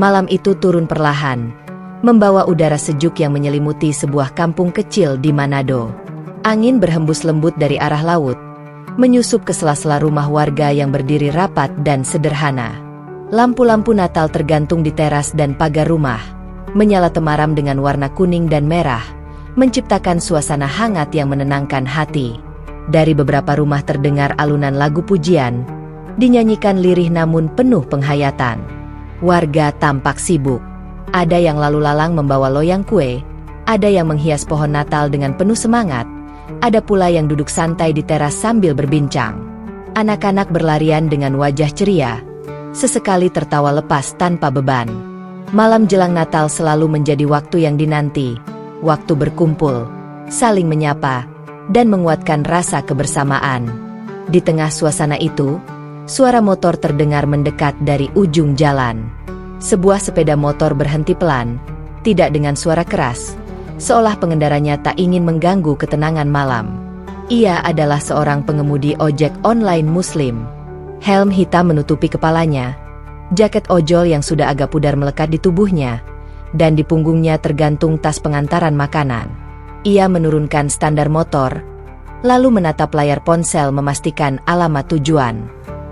Malam itu turun perlahan, membawa udara sejuk yang menyelimuti sebuah kampung kecil di Manado. Angin berhembus lembut dari arah laut, menyusup ke sela-sela rumah warga yang berdiri rapat dan sederhana. Lampu-lampu Natal tergantung di teras dan pagar rumah, menyala temaram dengan warna kuning dan merah, menciptakan suasana hangat yang menenangkan hati. Dari beberapa rumah terdengar alunan lagu pujian, dinyanyikan lirih namun penuh penghayatan. Warga tampak sibuk. Ada yang lalu lalang membawa loyang kue, ada yang menghias pohon Natal dengan penuh semangat, ada pula yang duduk santai di teras sambil berbincang. Anak-anak berlarian dengan wajah ceria, sesekali tertawa lepas tanpa beban. Malam jelang Natal selalu menjadi waktu yang dinanti, waktu berkumpul, saling menyapa, dan menguatkan rasa kebersamaan. Di tengah suasana itu, suara motor terdengar mendekat dari ujung jalan. Sebuah sepeda motor berhenti pelan, tidak dengan suara keras, seolah pengendaranya tak ingin mengganggu ketenangan malam. Ia adalah seorang pengemudi ojek online Muslim. Helm hitam menutupi kepalanya, jaket ojol yang sudah agak pudar melekat di tubuhnya, dan di punggungnya tergantung tas pengantaran makanan. Ia menurunkan standar motor, lalu menatap layar ponsel memastikan alamat tujuan.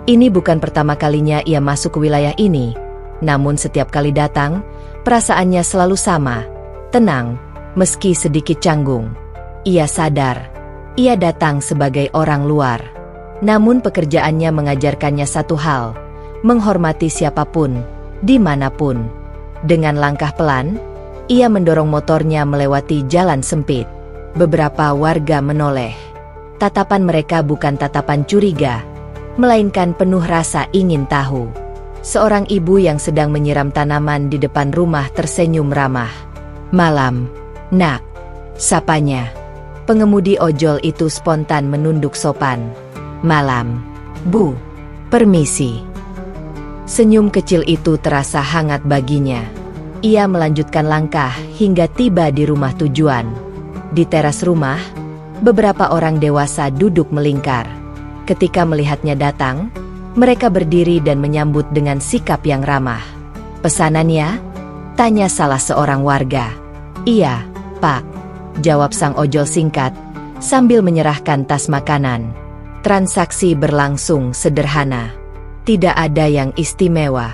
Ini bukan pertama kalinya ia masuk ke wilayah ini, namun setiap kali datang, perasaannya selalu sama, tenang, meski sedikit canggung. Ia sadar, ia datang sebagai orang luar. Namun pekerjaannya mengajarkannya satu hal, menghormati siapapun, dimanapun. Dengan langkah pelan, ia mendorong motornya melewati jalan sempit. Beberapa warga menoleh. Tatapan mereka bukan tatapan curiga, melainkan penuh rasa ingin tahu. Seorang ibu yang sedang menyiram tanaman di depan rumah tersenyum ramah. "Malam, Nak," sapanya. Pengemudi ojol itu spontan menunduk sopan. "Malam, Bu. Permisi." Senyum kecil itu terasa hangat baginya. Ia melanjutkan langkah hingga tiba di rumah tujuan. Di teras rumah, beberapa orang dewasa duduk melingkar. Ketika melihatnya datang, mereka berdiri dan menyambut dengan sikap yang ramah. "Pesanannya?" tanya salah seorang warga. "Iya, Pak," jawab sang ojol singkat, sambil menyerahkan tas makanan. Transaksi berlangsung sederhana. Tidak ada yang istimewa.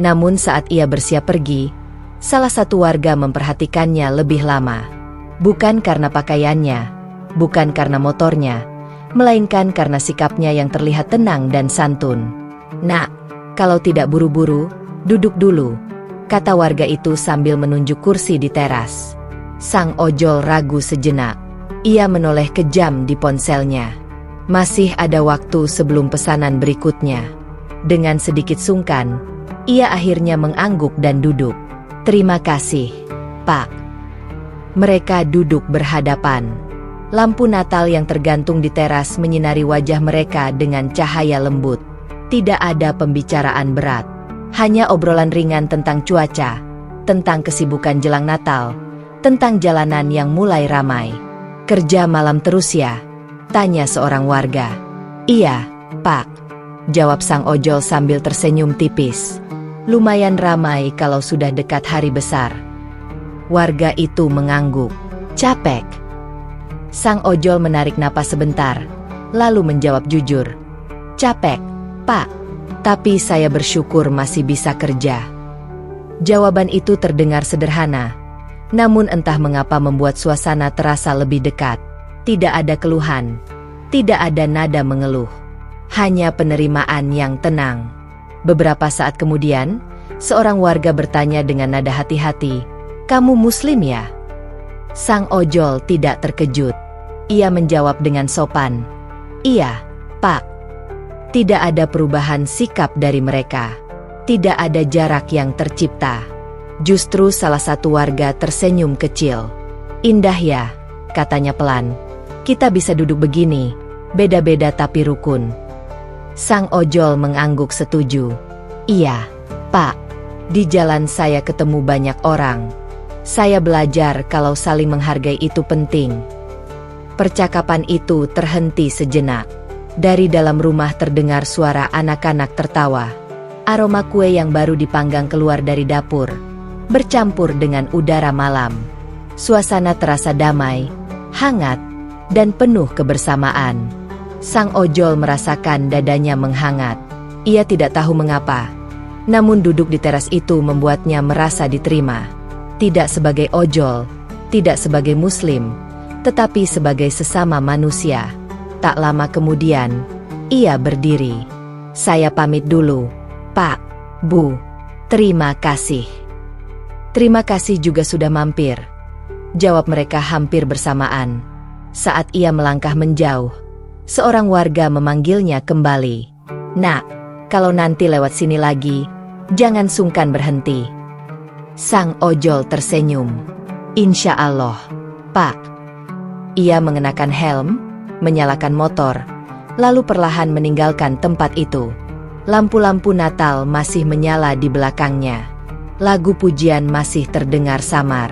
Namun saat ia bersiap pergi, salah satu warga memperhatikannya lebih lama. Bukan karena pakaiannya, bukan karena motornya, melainkan karena sikapnya yang terlihat tenang dan santun. "Nak, kalau tidak buru-buru, duduk dulu," kata warga itu sambil menunjuk kursi di teras. Sang ojol ragu sejenak. Ia menoleh ke jam di ponselnya. Masih ada waktu sebelum pesanan berikutnya. Dengan sedikit sungkan, ia akhirnya mengangguk dan duduk. "Terima kasih, Pak." Mereka duduk berhadapan. Lampu Natal yang tergantung di teras menyinari wajah mereka dengan cahaya lembut. Tidak ada pembicaraan berat. Hanya obrolan ringan tentang cuaca, tentang kesibukan jelang Natal, tentang jalanan yang mulai ramai. "Kerja malam terus ya?" tanya seorang warga. "Iya, Pak," jawab sang ojol sambil tersenyum tipis. "Lumayan ramai kalau sudah dekat hari besar." Warga itu mengangguk. "Capek?" Sang ojol menarik napas sebentar, lalu menjawab jujur. "Capek, Pak. Tapi saya bersyukur masih bisa kerja." Jawaban itu terdengar sederhana, namun entah mengapa membuat suasana terasa lebih dekat. Tidak ada keluhan, tidak ada nada mengeluh, hanya penerimaan yang tenang. Beberapa saat kemudian, seorang warga bertanya dengan nada hati-hati, "Kamu Muslim ya?" Sang ojol tidak terkejut. Ia menjawab dengan sopan, "Iya, Pak." Tidak ada perubahan sikap dari mereka. Tidak ada jarak yang tercipta. Justru salah satu warga tersenyum kecil. "Indah ya," katanya pelan. Kita bisa duduk begini, beda-beda tapi rukun. Sang ojol mengangguk setuju. Iya, Pak. Di jalan saya ketemu banyak orang. Saya belajar kalau saling menghargai itu penting. Percakapan itu terhenti sejenak. Dari dalam rumah terdengar suara anak-anak tertawa. Aroma kue yang baru dipanggang keluar dari dapur, bercampur dengan udara malam. Suasana terasa damai, hangat, dan penuh kebersamaan. Sang ojol merasakan dadanya menghangat. Ia tidak tahu mengapa. Namun duduk di teras itu membuatnya merasa diterima. Tidak sebagai ojol, tidak sebagai muslim, tetapi sebagai sesama manusia. Tak lama kemudian, ia berdiri. Saya pamit dulu, Pak, Bu. Terima kasih. Terima kasih juga sudah mampir, jawab mereka hampir bersamaan. Saat ia melangkah menjauh, seorang warga memanggilnya kembali. Nak, kalau nanti lewat sini lagi, jangan sungkan berhenti. Sang ojol tersenyum. Insya Allah, Pak. Ia mengenakan helm, menyalakan motor, lalu perlahan meninggalkan tempat itu. Lampu-lampu Natal masih menyala di belakangnya. Lagu pujian masih terdengar samar.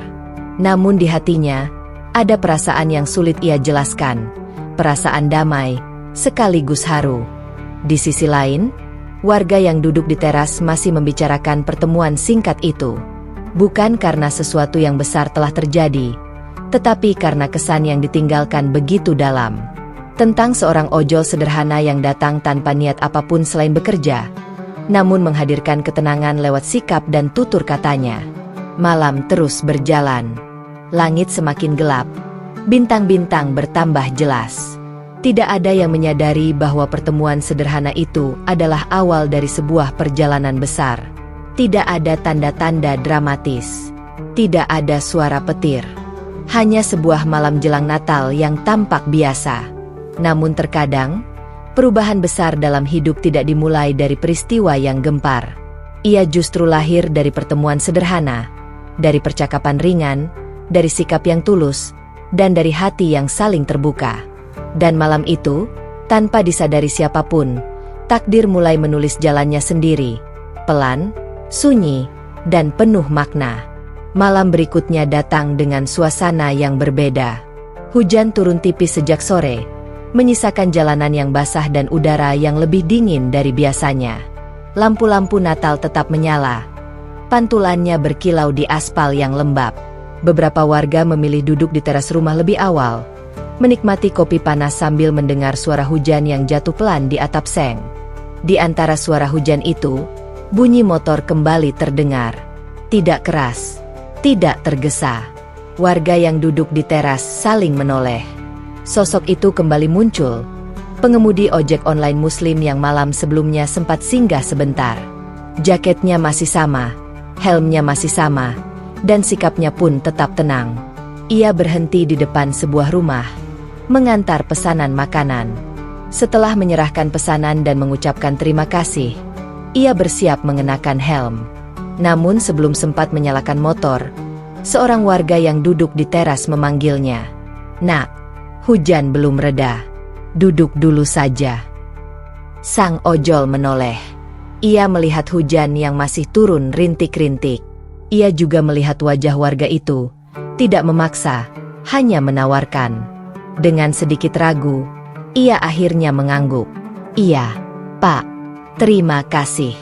Namun di hatinya, ada perasaan yang sulit ia jelaskan. Perasaan damai, sekaligus haru. Di sisi lain, warga yang duduk di teras masih membicarakan pertemuan singkat itu. Bukan karena sesuatu yang besar telah terjadi, tetapi karena kesan yang ditinggalkan begitu dalam. Tentang seorang ojol sederhana yang datang tanpa niat apapun selain bekerja, namun menghadirkan ketenangan lewat sikap dan tutur katanya. Malam terus berjalan. Langit semakin gelap. Bintang-bintang bertambah jelas. Tidak ada yang menyadari bahwa pertemuan sederhana itu adalah awal dari sebuah perjalanan besar. Tidak ada tanda-tanda dramatis. Tidak ada suara petir. Hanya sebuah malam jelang Natal yang tampak biasa. Namun terkadang, perubahan besar dalam hidup tidak dimulai dari peristiwa yang gempar. Ia justru lahir dari pertemuan sederhana, dari percakapan ringan, dari sikap yang tulus, dan dari hati yang saling terbuka. Dan malam itu, tanpa disadari siapapun, takdir mulai menulis jalannya sendiri, pelan, sunyi, dan penuh makna. Malam berikutnya datang dengan suasana yang berbeda. Hujan turun tipis sejak sore, menyisakan jalanan yang basah dan udara yang lebih dingin dari biasanya. Lampu-lampu Natal tetap menyala. Pantulannya berkilau di aspal yang lembab. Beberapa warga memilih duduk di teras rumah lebih awal, menikmati kopi panas sambil mendengar suara hujan yang jatuh pelan di atap seng. Di antara suara hujan itu, bunyi motor kembali terdengar. Tidak keras, tidak tergesa. Warga yang duduk di teras saling menoleh. Sosok itu kembali muncul. Pengemudi ojek online muslim yang malam sebelumnya sempat singgah sebentar. Jaketnya masih sama, helmnya masih sama, dan sikapnya pun tetap tenang. Ia berhenti di depan sebuah rumah, mengantar pesanan makanan. Setelah menyerahkan pesanan dan mengucapkan terima kasih, ia bersiap mengenakan helm. Namun sebelum sempat menyalakan motor, seorang warga yang duduk di teras memanggilnya. Nak, hujan belum reda. Duduk dulu saja. Sang ojol menoleh. Ia melihat hujan yang masih turun rintik-rintik. Ia juga melihat wajah warga itu. Tidak memaksa, hanya menawarkan. Dengan sedikit ragu, ia akhirnya mengangguk. Iya, Pak. Terima kasih.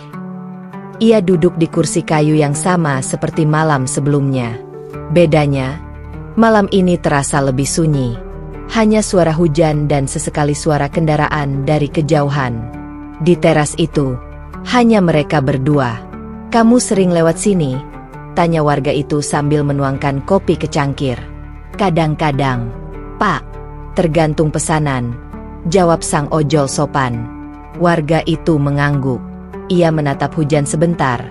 Ia duduk di kursi kayu yang sama seperti malam sebelumnya. Bedanya, malam ini terasa lebih sunyi. Hanya suara hujan dan sesekali suara kendaraan dari kejauhan. Di teras itu, hanya mereka berdua. Kamu sering lewat sini? Tanya warga itu sambil menuangkan kopi ke cangkir. Kadang-kadang, Pak. Tergantung pesanan, jawab sang ojol sopan. Warga itu mengangguk. Ia menatap hujan sebentar,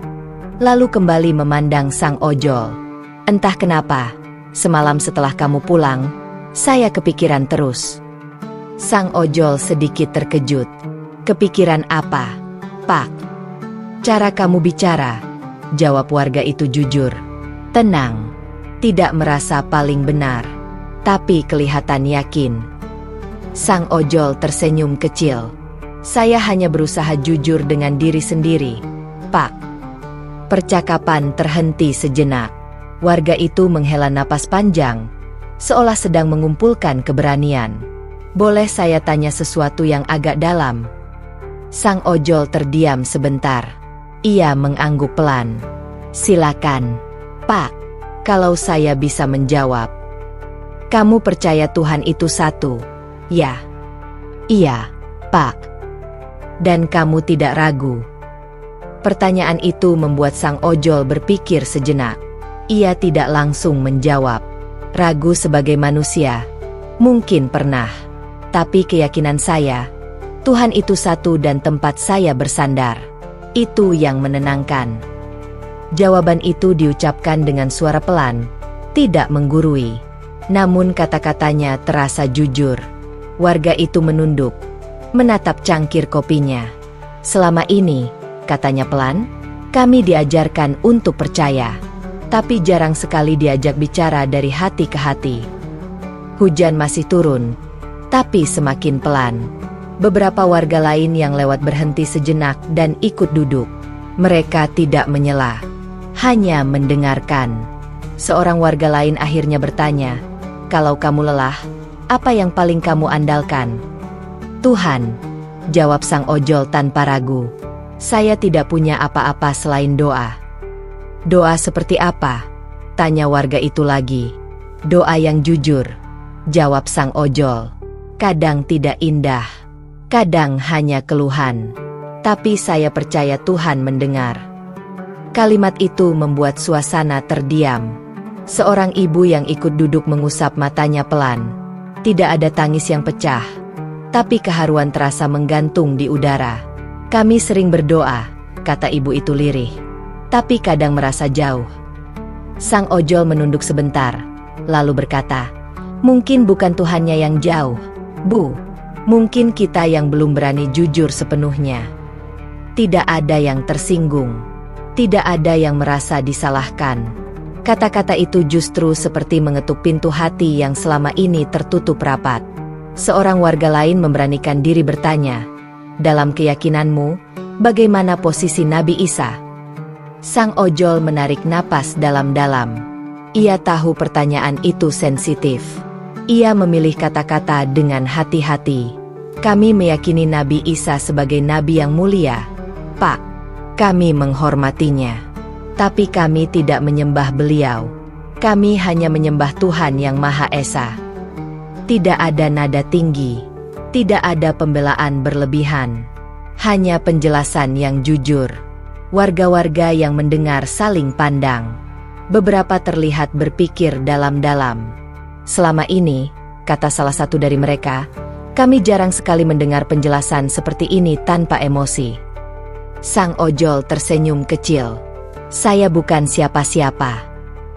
lalu kembali memandang sang ojol. Entah kenapa, semalam setelah kamu pulang, saya kepikiran terus. Sang ojol sedikit terkejut. Kepikiran apa, Pak? Cara kamu bicara, jawab warga itu jujur. Tenang, tidak merasa paling benar, tapi kelihatan yakin. Sang ojol tersenyum kecil. Saya hanya berusaha jujur dengan diri sendiri, Pak. Percakapan terhenti sejenak. Warga itu menghela napas panjang, seolah sedang mengumpulkan keberanian. Boleh saya tanya sesuatu yang agak dalam? Sang ojol terdiam sebentar. Ia mengangguk pelan. Silakan, Pak. Kalau saya bisa menjawab. Kamu percaya Tuhan itu satu? Ya. Iya, Pak. Dan kamu tidak ragu? Pertanyaan itu membuat sang ojol berpikir sejenak. Ia tidak langsung menjawab. Ragu sebagai manusia? Mungkin pernah. Tapi keyakinan saya, Tuhan itu satu dan tempat saya bersandar. Itu yang menenangkan. Jawaban itu diucapkan dengan suara pelan, tidak menggurui. Namun kata-katanya terasa jujur. Warga itu menunduk, menatap cangkir kopinya. Selama ini, katanya pelan, kami diajarkan untuk percaya. Tapi jarang sekali diajak bicara dari hati ke hati. Hujan masih turun, tapi semakin pelan. Beberapa warga lain yang lewat berhenti sejenak dan ikut duduk. Mereka tidak menyela, hanya mendengarkan. Seorang warga lain akhirnya bertanya, "Kalau kamu lelah, apa yang paling kamu andalkan?" "Tuhan," jawab sang ojol tanpa ragu. "Saya tidak punya apa-apa selain doa." "Doa seperti apa?" tanya warga itu lagi. "Doa yang jujur," jawab sang ojol. "Kadang tidak indah, kadang hanya keluhan. Tapi saya percaya Tuhan mendengar." Kalimat itu membuat suasana terdiam. Seorang ibu yang ikut duduk mengusap matanya pelan. Tidak ada tangis yang pecah, tapi keharuan terasa menggantung di udara. "Kami sering berdoa," kata ibu itu lirih, "tapi kadang merasa jauh." Sang ojol menunduk sebentar, lalu berkata, "Mungkin bukan Tuhannya yang jauh, Bu. Mungkin kita yang belum berani jujur sepenuhnya." Tidak ada yang tersinggung. Tidak ada yang merasa disalahkan. Kata-kata itu justru seperti mengetuk pintu hati yang selama ini tertutup rapat. Seorang warga lain memberanikan diri bertanya, "Dalam keyakinanmu, bagaimana posisi Nabi Isa?" Sang ojol menarik napas dalam-dalam. Ia tahu pertanyaan itu sensitif. Ia memilih kata-kata dengan hati-hati. "Kami meyakini Nabi Isa sebagai nabi yang mulia, Pak. Kami menghormatinya. Tapi kami tidak menyembah beliau. Kami hanya menyembah Tuhan yang Maha Esa." Tidak ada nada tinggi. Tidak ada pembelaan berlebihan. Hanya penjelasan yang jujur. Warga-warga yang mendengar saling pandang. Beberapa terlihat berpikir dalam-dalam. "Selama ini," kata salah satu dari mereka, "kami jarang sekali mendengar penjelasan seperti ini tanpa emosi." Sang ojol tersenyum kecil. "Saya bukan siapa-siapa,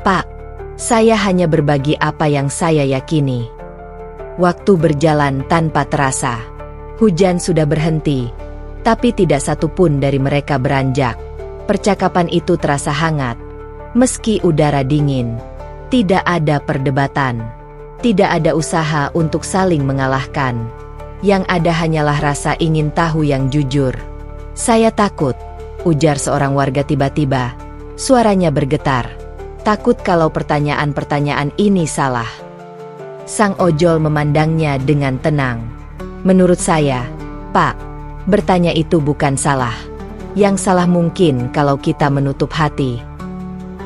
Pak. Saya hanya berbagi apa yang saya yakini." Waktu berjalan tanpa terasa. Hujan sudah berhenti, tapi tidak satu pun dari mereka beranjak. Percakapan itu terasa hangat, meski udara dingin. Tidak ada perdebatan. Tidak ada usaha untuk saling mengalahkan. Yang ada hanyalah rasa ingin tahu yang jujur. "Saya takut," ujar seorang warga tiba-tiba. Suaranya bergetar. "Takut kalau pertanyaan-pertanyaan ini salah." Sang ojol memandangnya dengan tenang. "Menurut saya, Pak, bertanya itu bukan salah. Yang salah mungkin kalau kita menutup hati."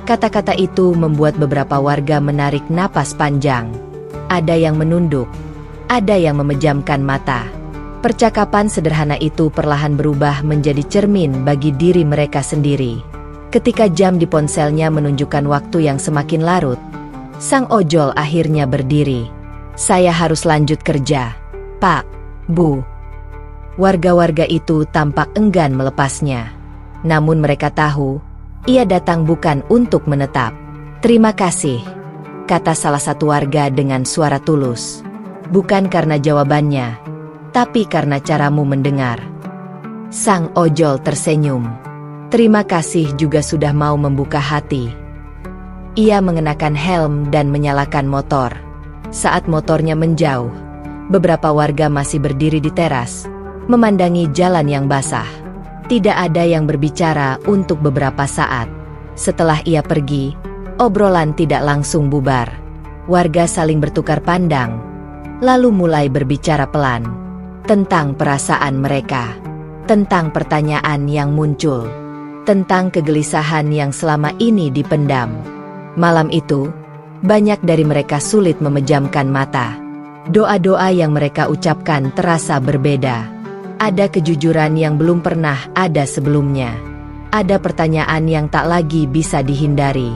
Kata-kata itu membuat beberapa warga menarik napas panjang. Ada yang menunduk, ada yang memejamkan mata. Percakapan sederhana itu perlahan berubah menjadi cermin bagi diri mereka sendiri. Ketika jam di ponselnya menunjukkan waktu yang semakin larut, sang ojol akhirnya berdiri. "Saya harus lanjut kerja, Pak, Bu." Warga-warga itu tampak enggan melepasnya. Namun mereka tahu, ia datang bukan untuk menetap. "Terima kasih," kata salah satu warga dengan suara tulus. "Bukan karena jawabannya, tapi karena caramu mendengar." Sang ojol tersenyum. "Terima kasih juga sudah mau membuka hati." Ia mengenakan helm dan menyalakan motor. Saat motornya menjauh, beberapa warga masih berdiri di teras, memandangi jalan yang basah. Tidak ada yang berbicara untuk beberapa saat. Setelah ia pergi, obrolan tidak langsung bubar. Warga saling bertukar pandang, lalu mulai berbicara pelan tentang perasaan mereka, tentang pertanyaan yang muncul, tentang kegelisahan yang selama ini dipendam. Malam itu, banyak dari mereka sulit memejamkan mata. Doa-doa yang mereka ucapkan terasa berbeda. Ada kejujuran yang belum pernah ada sebelumnya. Ada pertanyaan yang tak lagi bisa dihindari.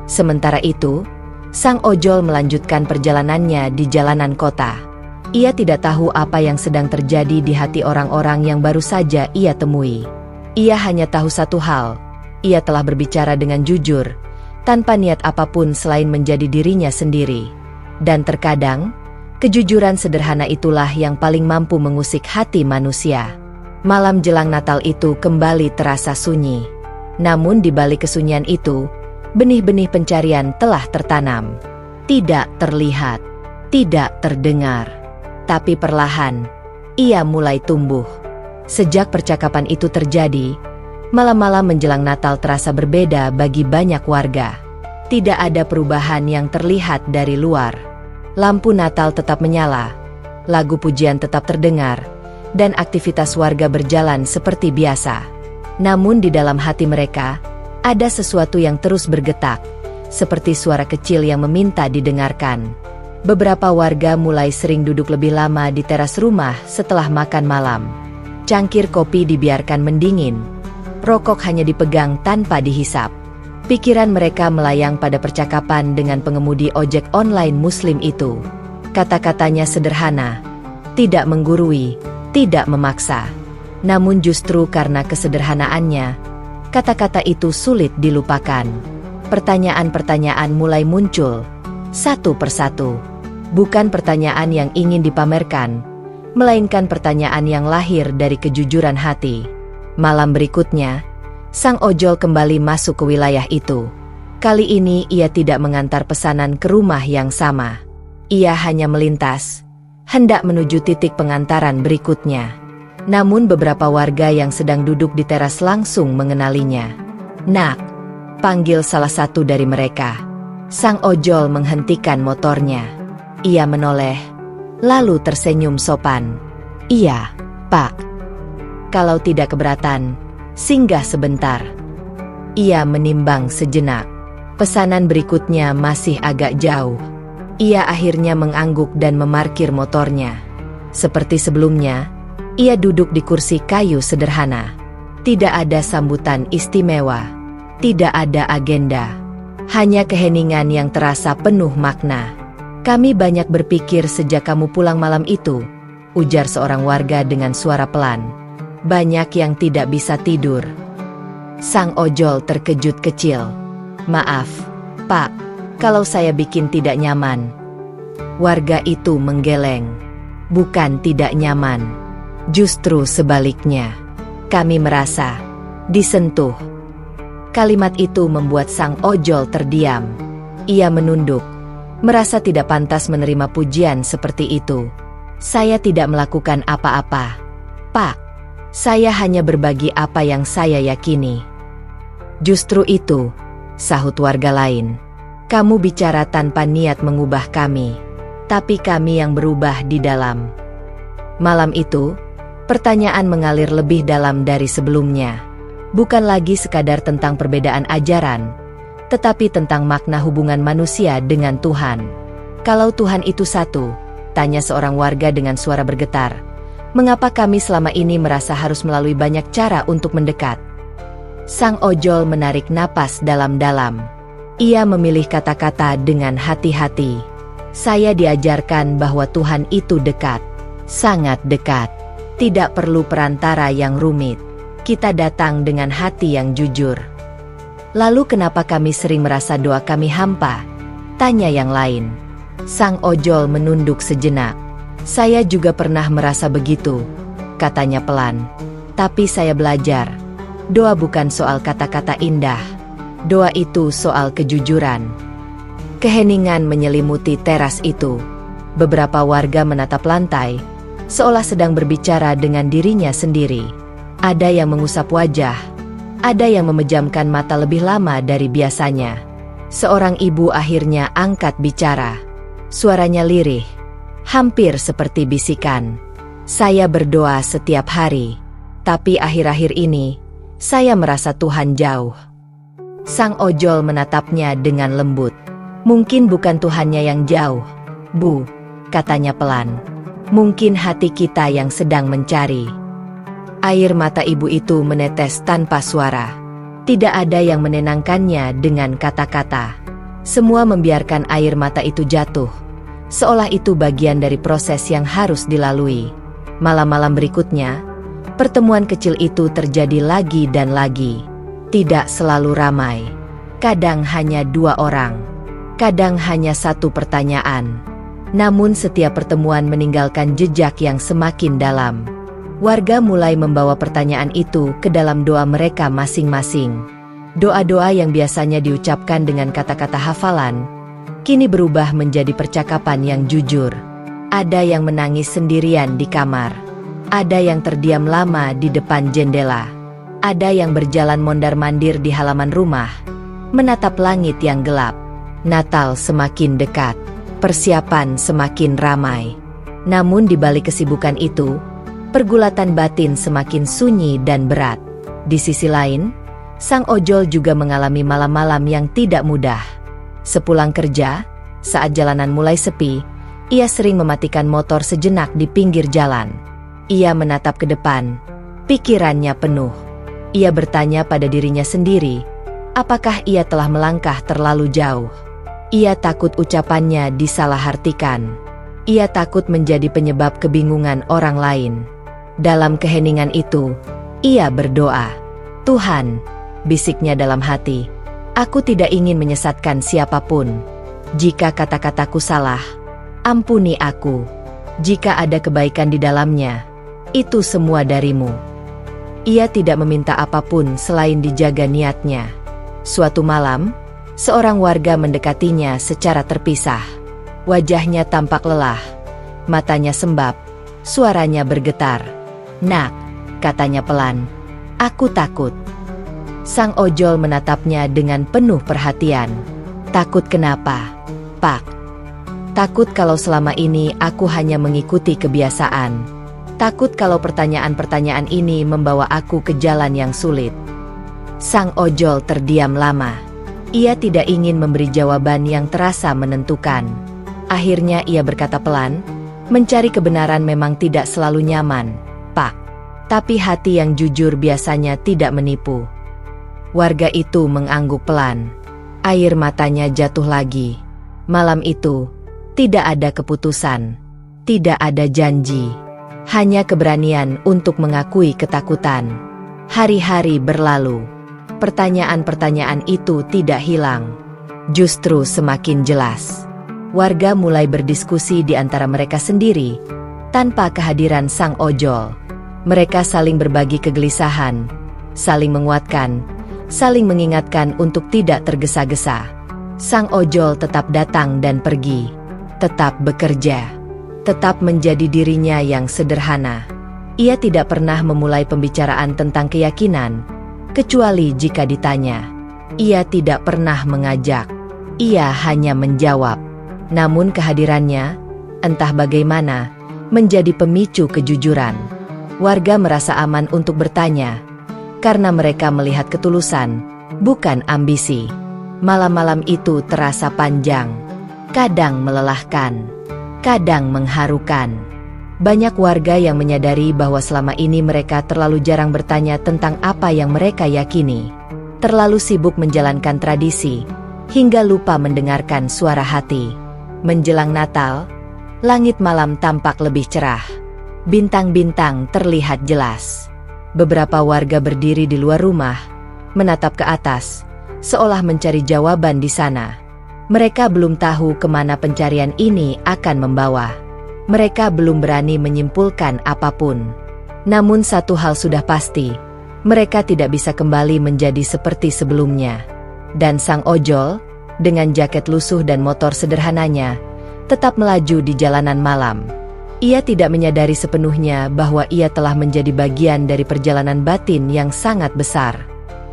Sementara itu, sang ojol melanjutkan perjalanannya di jalanan kota. Ia tidak tahu apa yang sedang terjadi di hati orang-orang yang baru saja ia temui. Ia hanya tahu satu hal, ia telah berbicara dengan jujur, tanpa niat apapun selain menjadi dirinya sendiri. Dan terkadang, kejujuran sederhana itulah yang paling mampu mengusik hati manusia. Malam jelang Natal itu kembali terasa sunyi. Namun di balik kesunyian itu, benih-benih pencarian telah tertanam. Tidak terlihat, tidak terdengar, tapi perlahan, ia mulai tumbuh. Sejak percakapan itu terjadi, malam-malam menjelang Natal terasa berbeda bagi banyak warga. Tidak ada perubahan yang terlihat dari luar. Lampu Natal tetap menyala, lagu pujian tetap terdengar, dan aktivitas warga berjalan seperti biasa. Namun di dalam hati mereka, ada sesuatu yang terus bergetak, seperti suara kecil yang meminta didengarkan. Beberapa warga mulai sering duduk lebih lama di teras rumah setelah makan malam. Cangkir kopi dibiarkan mendingin, rokok hanya dipegang tanpa dihisap. Pikiran mereka melayang pada percakapan dengan pengemudi ojek online Muslim itu. Kata-katanya sederhana, tidak menggurui, tidak memaksa. Namun justru karena kesederhanaannya, kata-kata itu sulit dilupakan. Pertanyaan-pertanyaan mulai muncul, satu persatu. Bukan pertanyaan yang ingin dipamerkan, melainkan pertanyaan yang lahir dari kejujuran hati. Malam berikutnya, sang ojol kembali masuk ke wilayah itu. Kali ini ia tidak mengantar pesanan ke rumah yang sama. Ia hanya melintas, hendak menuju titik pengantaran berikutnya. Namun beberapa warga yang sedang duduk di teras langsung mengenalinya. "Nak," panggil salah satu dari mereka. Sang ojol menghentikan motornya. Ia menoleh, lalu tersenyum sopan. "Iya, Pak. Kalau tidak keberatan, singgah sebentar." Ia menimbang sejenak. Pesanan berikutnya masih agak jauh. Ia akhirnya mengangguk dan memarkir motornya. Seperti sebelumnya, ia duduk di kursi kayu sederhana. Tidak ada sambutan istimewa. Tidak ada agenda. Hanya keheningan yang terasa penuh makna. "Kami banyak berpikir sejak kamu pulang malam itu," ujar seorang warga dengan suara pelan. "Banyak yang tidak bisa tidur." Sang ojol terkejut kecil. "Maaf, Pak, kalau saya bikin tidak nyaman." Warga itu menggeleng. "Bukan tidak nyaman. Justru sebaliknya. Kami merasa disentuh." Kalimat itu membuat sang ojol terdiam. Ia menunduk, merasa tidak pantas menerima pujian seperti itu. "Saya tidak melakukan apa-apa, Pak. Saya hanya berbagi apa yang saya yakini." "Justru itu," sahut warga lain. "Kamu bicara tanpa niat mengubah kami, tapi kami yang berubah di dalam." Malam itu, pertanyaan mengalir lebih dalam dari sebelumnya. Bukan lagi sekadar tentang perbedaan ajaran, tetapi tentang makna hubungan manusia dengan Tuhan. "Kalau Tuhan itu satu," tanya seorang warga dengan suara bergetar, "mengapa kami selama ini merasa harus melalui banyak cara untuk mendekat?" Sang ojol menarik napas dalam-dalam. Ia memilih kata-kata dengan hati-hati. "Saya diajarkan bahwa Tuhan itu dekat, sangat dekat. Tidak perlu perantara yang rumit. Kita datang dengan hati yang jujur." "Lalu kenapa kami sering merasa doa kami hampa?" tanya yang lain. Sang ojol menunduk sejenak. "Saya juga pernah merasa begitu," katanya pelan. "Tapi saya belajar, doa bukan soal kata-kata indah. Doa itu soal kejujuran." Keheningan menyelimuti teras itu. Beberapa warga menatap lantai, seolah sedang berbicara dengan dirinya sendiri. Ada yang mengusap wajah, ada yang memejamkan mata lebih lama dari biasanya. Seorang ibu akhirnya angkat bicara. Suaranya lirih, hampir seperti bisikan. Saya berdoa setiap hari, tapi akhir-akhir ini, saya merasa Tuhan jauh. Sang ojol menatapnya dengan lembut. Mungkin bukan Tuhannya yang jauh, Bu, katanya pelan. Mungkin hati kita yang sedang mencari. Air mata ibu itu menetes tanpa suara. Tidak ada yang menenangkannya dengan kata-kata. Semua membiarkan air mata itu jatuh, seolah itu bagian dari proses yang harus dilalui. Malam-malam berikutnya, pertemuan kecil itu terjadi lagi dan lagi. Tidak selalu ramai. Kadang hanya 2 orang. Kadang hanya 1 pertanyaan. Namun setiap pertemuan meninggalkan jejak yang semakin dalam. Warga mulai membawa pertanyaan itu ke dalam doa mereka masing-masing. Doa-doa yang biasanya diucapkan dengan kata-kata hafalan, kini berubah menjadi percakapan yang jujur. Ada yang menangis sendirian di kamar. Ada yang terdiam lama di depan jendela. Ada yang berjalan mondar-mandir di halaman rumah, menatap langit yang gelap. Natal semakin dekat. Persiapan semakin ramai. Namun di balik kesibukan itu, pergulatan batin semakin sunyi dan berat. Di sisi lain, sang ojol juga mengalami malam-malam yang tidak mudah. Sepulang kerja, saat jalanan mulai sepi, ia sering mematikan motor sejenak di pinggir jalan. Ia menatap ke depan, pikirannya penuh. Ia bertanya pada dirinya sendiri, apakah ia telah melangkah terlalu jauh? Ia takut ucapannya disalahartikan. Ia takut menjadi penyebab kebingungan orang lain. Dalam keheningan itu, ia berdoa. Tuhan, bisiknya dalam hati, aku tidak ingin menyesatkan siapapun. Jika kata-kataku salah, ampuni aku. Jika ada kebaikan di dalamnya, itu semua darimu. Ia tidak meminta apapun selain dijaga niatnya. Suatu malam, seorang warga mendekatinya secara terpisah. Wajahnya tampak lelah, matanya sembab, suaranya bergetar. Nak, katanya pelan, aku takut. Sang ojol menatapnya dengan penuh perhatian. Takut kenapa, Pak? Takut kalau selama ini aku hanya mengikuti kebiasaan. Takut kalau pertanyaan-pertanyaan ini membawa aku ke jalan yang sulit. Sang ojol terdiam lama. Ia tidak ingin memberi jawaban yang terasa menentukan. Akhirnya ia berkata pelan, mencari kebenaran memang tidak selalu nyaman, Pak. Tapi hati yang jujur biasanya tidak menipu. Warga itu mengangguk pelan. Air matanya jatuh lagi. Malam itu, tidak ada keputusan. Tidak ada janji. Hanya keberanian untuk mengakui ketakutan. Hari-hari berlalu. Pertanyaan-pertanyaan itu tidak hilang. Justru semakin jelas. Warga mulai berdiskusi di antara mereka sendiri, tanpa kehadiran sang ojol. Mereka saling berbagi kegelisahan, saling menguatkan, saling mengingatkan untuk tidak tergesa-gesa. Sang ojol tetap datang dan pergi, tetap bekerja, tetap menjadi dirinya yang sederhana. Ia tidak pernah memulai pembicaraan tentang keyakinan, kecuali jika ditanya. Ia tidak pernah mengajak, ia hanya menjawab. Namun kehadirannya, entah bagaimana, menjadi pemicu kejujuran. Warga merasa aman untuk bertanya, karena mereka melihat ketulusan, bukan ambisi. Malam-malam itu terasa panjang, kadang melelahkan, kadang mengharukan. Banyak warga yang menyadari bahwa selama ini mereka terlalu jarang bertanya tentang apa yang mereka yakini. Terlalu sibuk menjalankan tradisi, hingga lupa mendengarkan suara hati. Menjelang Natal, langit malam tampak lebih cerah. Bintang-bintang terlihat jelas. Beberapa warga berdiri di luar rumah, menatap ke atas, seolah mencari jawaban di sana. Mereka belum tahu kemana pencarian ini akan membawa. Mereka belum berani menyimpulkan apapun. Namun satu hal sudah pasti, mereka tidak bisa kembali menjadi seperti sebelumnya. Dan sang ojol, dengan jaket lusuh dan motor sederhananya, tetap melaju di jalanan malam. Ia tidak menyadari sepenuhnya bahwa ia telah menjadi bagian dari perjalanan batin yang sangat besar.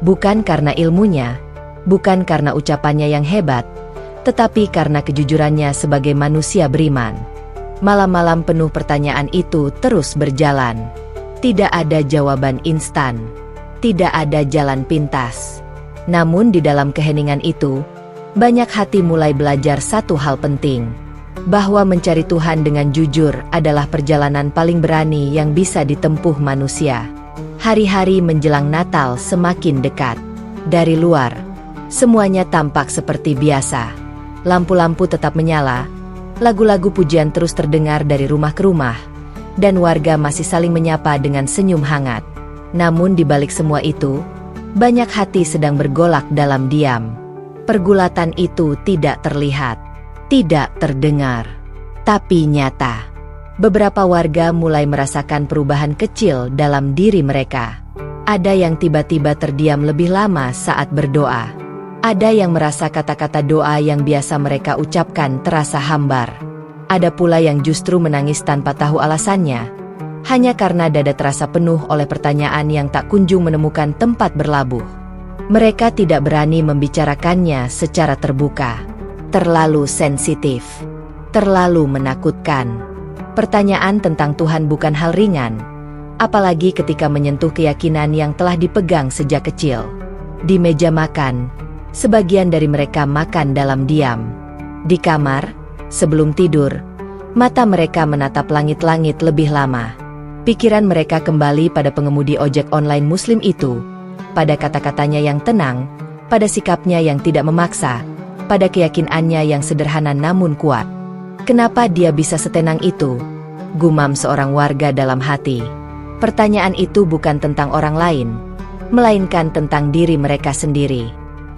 Bukan karena ilmunya, bukan karena ucapannya yang hebat, tetapi karena kejujurannya sebagai manusia beriman. Malam-malam penuh pertanyaan itu terus berjalan. Tidak ada jawaban instan. Tidak ada jalan pintas. Namun di dalam keheningan itu, banyak hati mulai belajar satu hal penting. Bahwa mencari Tuhan dengan jujur adalah perjalanan paling berani yang bisa ditempuh manusia. Hari-hari menjelang Natal semakin dekat. Dari luar, semuanya tampak seperti biasa. Lampu-lampu tetap menyala, lagu-lagu pujian terus terdengar dari rumah ke rumah, dan warga masih saling menyapa dengan senyum hangat. Namun di balik semua itu, banyak hati sedang bergolak dalam diam. Pergulatan itu tidak terlihat, tidak terdengar, tapi nyata. Beberapa warga mulai merasakan perubahan kecil dalam diri mereka. Ada yang tiba-tiba terdiam lebih lama saat berdoa. Ada yang merasa kata-kata doa yang biasa mereka ucapkan terasa hambar. Ada pula yang justru menangis tanpa tahu alasannya, hanya karena dada terasa penuh oleh pertanyaan yang tak kunjung menemukan tempat berlabuh. Mereka tidak berani membicarakannya secara terbuka. Terlalu sensitif, terlalu menakutkan. Pertanyaan tentang Tuhan bukan hal ringan, apalagi ketika menyentuh keyakinan yang telah dipegang sejak kecil. Di meja makan, sebagian dari mereka makan dalam diam. Di kamar, sebelum tidur, mata mereka menatap langit-langit lebih lama. Pikiran mereka kembali pada pengemudi ojek online Muslim itu, pada kata-katanya yang tenang, pada sikapnya yang tidak memaksa, pada keyakinannya yang sederhana namun kuat. Kenapa dia bisa setenang itu? Gumam seorang warga dalam hati. Pertanyaan itu bukan tentang orang lain, melainkan tentang diri mereka sendiri.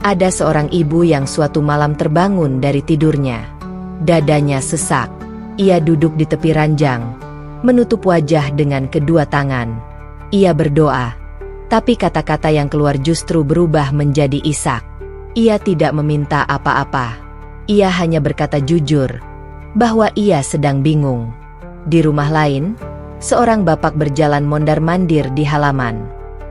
Ada seorang ibu yang suatu malam terbangun dari tidurnya. Dadanya sesak. Ia duduk di tepi ranjang, menutup wajah dengan kedua tangan. Ia berdoa, tapi kata-kata yang keluar justru berubah menjadi isak. Ia tidak meminta apa-apa. Ia hanya berkata jujur, bahwa ia sedang bingung. Di rumah lain, seorang bapak berjalan mondar-mandir di halaman.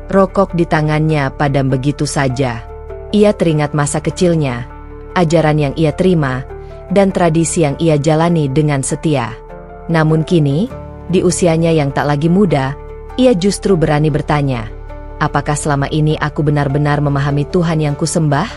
Rokok di tangannya padam begitu saja. Ia teringat masa kecilnya, ajaran yang ia terima, dan tradisi yang ia jalani dengan setia. Namun kini, di usianya yang tak lagi muda, ia justru berani bertanya, apakah selama ini aku benar-benar memahami Tuhan yang kusembah?